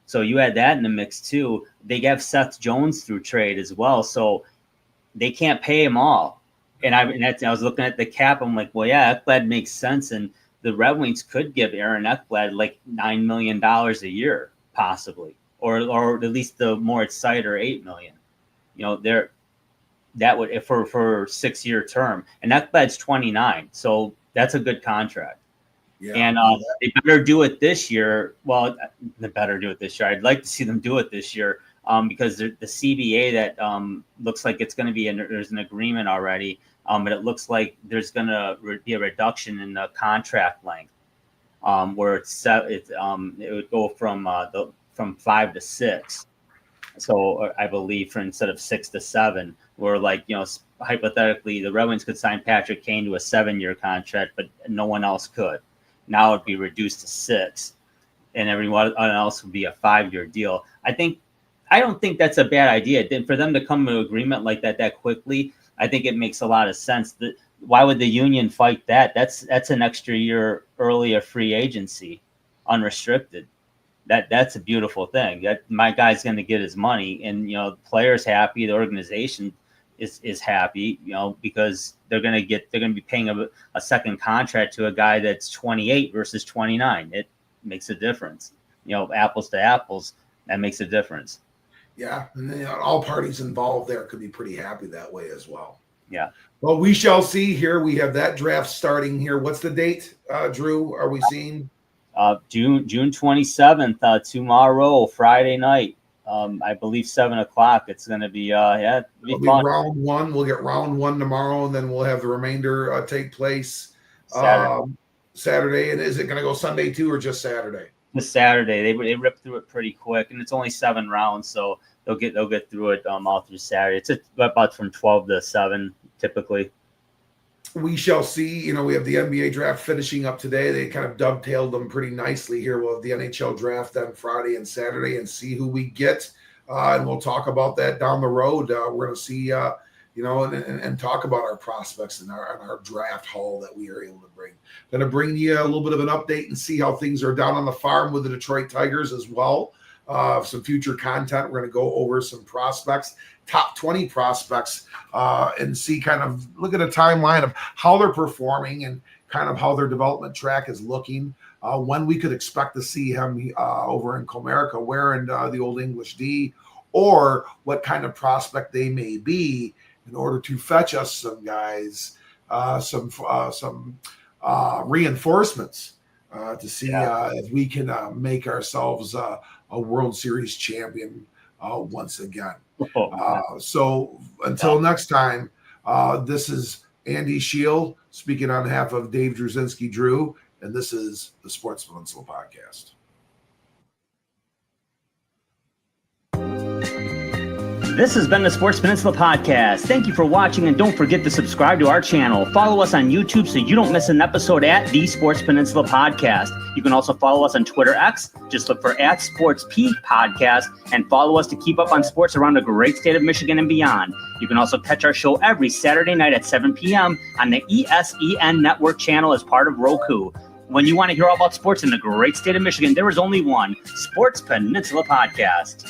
So you had that in the mix too. They have Seth Jones through trade as well. So they can't pay them all. I was looking at the cap. I'm like, well, yeah, Ekblad makes sense, and the Red Wings could give Aaron Ekblad like $9 million a year, possibly, or at least the Moritz Seider $8 million. That would, if for 6-year term, and Ekblad's 29, so that's a good contract. Yeah, and they better do it this year. Well, they better do it this year. I'd like to see them do it this year because the CBA that looks like it's going to be, there's an agreement already, but it looks like there's going to be a reduction in the contract length where it would go from 5 to 6. So I believe instead of 6 to 7, where hypothetically the Red Wings could sign Patrick Kane to a 7-year contract, but no one else could. Now it'd be reduced to 6, and everyone else would be a 5-year deal. I don't think that's a bad idea. For them to come to an agreement like that quickly, I think it makes a lot of sense. Why would the union fight that? That's an extra year earlier free agency, unrestricted. That's a beautiful thing. That my guy's going to get his money, and the player's happy, the organization is happy, because they're going to be paying a second contract to a guy that's 28 versus 29. It makes a difference. Apples to apples, that makes a difference. Yeah, and all parties involved there could be pretty happy that way as well. Yeah. Well, we shall see here. We have that draft starting here. What's the date, Drew? Are we seeing? June 27th, tomorrow, Friday night. I believe 7:00. It's going to be it'll be fun. Round 1. We'll get round 1 tomorrow, and then we'll have the remainder take place Saturday. And is it going to go Sunday too, or just Saturday? Just Saturday. They rip through it pretty quick, and it's only 7 rounds, so they'll get through it all through Saturday. It's about from 12 to 7 typically. We shall see. We have the NBA draft finishing up today. They kind of dovetailed them pretty nicely here. We'll have the NHL draft on Friday and Saturday and see who we get. And we'll talk about that down the road. We're going to see, and talk about our prospects and our draft haul that we are able to bring. Going to bring you a little bit of an update and see how things are down on the farm with the Detroit Tigers as well. Some future content. We're going to go over some prospects, top 20 prospects, and see look at a timeline of how they're performing and kind of how their development track is looking. When we could expect to see him over in Comerica wearing the Old English D, or what kind of prospect they may be in order to fetch us some guys, some reinforcements to see if we can make ourselves a World Series champion once again. So until next time, this is Andy Shield speaking on behalf of Dave Druszinski Drew, and this is the Sports Peninsula Podcast. This has been the Sports Peninsula Podcast. Thank you for watching, and don't forget to subscribe to our channel. Follow us on YouTube so you don't miss an episode at the Sports Peninsula Podcast. You can also follow us on Twitter X. Just look for @SportsP Podcast, and follow us to keep up on sports around the great state of Michigan and beyond. You can also catch our show every Saturday night at 7 p.m. on the ESEN Network channel as part of Roku. When you want to hear all about sports in the great state of Michigan, there is only one, Sports Peninsula Podcast.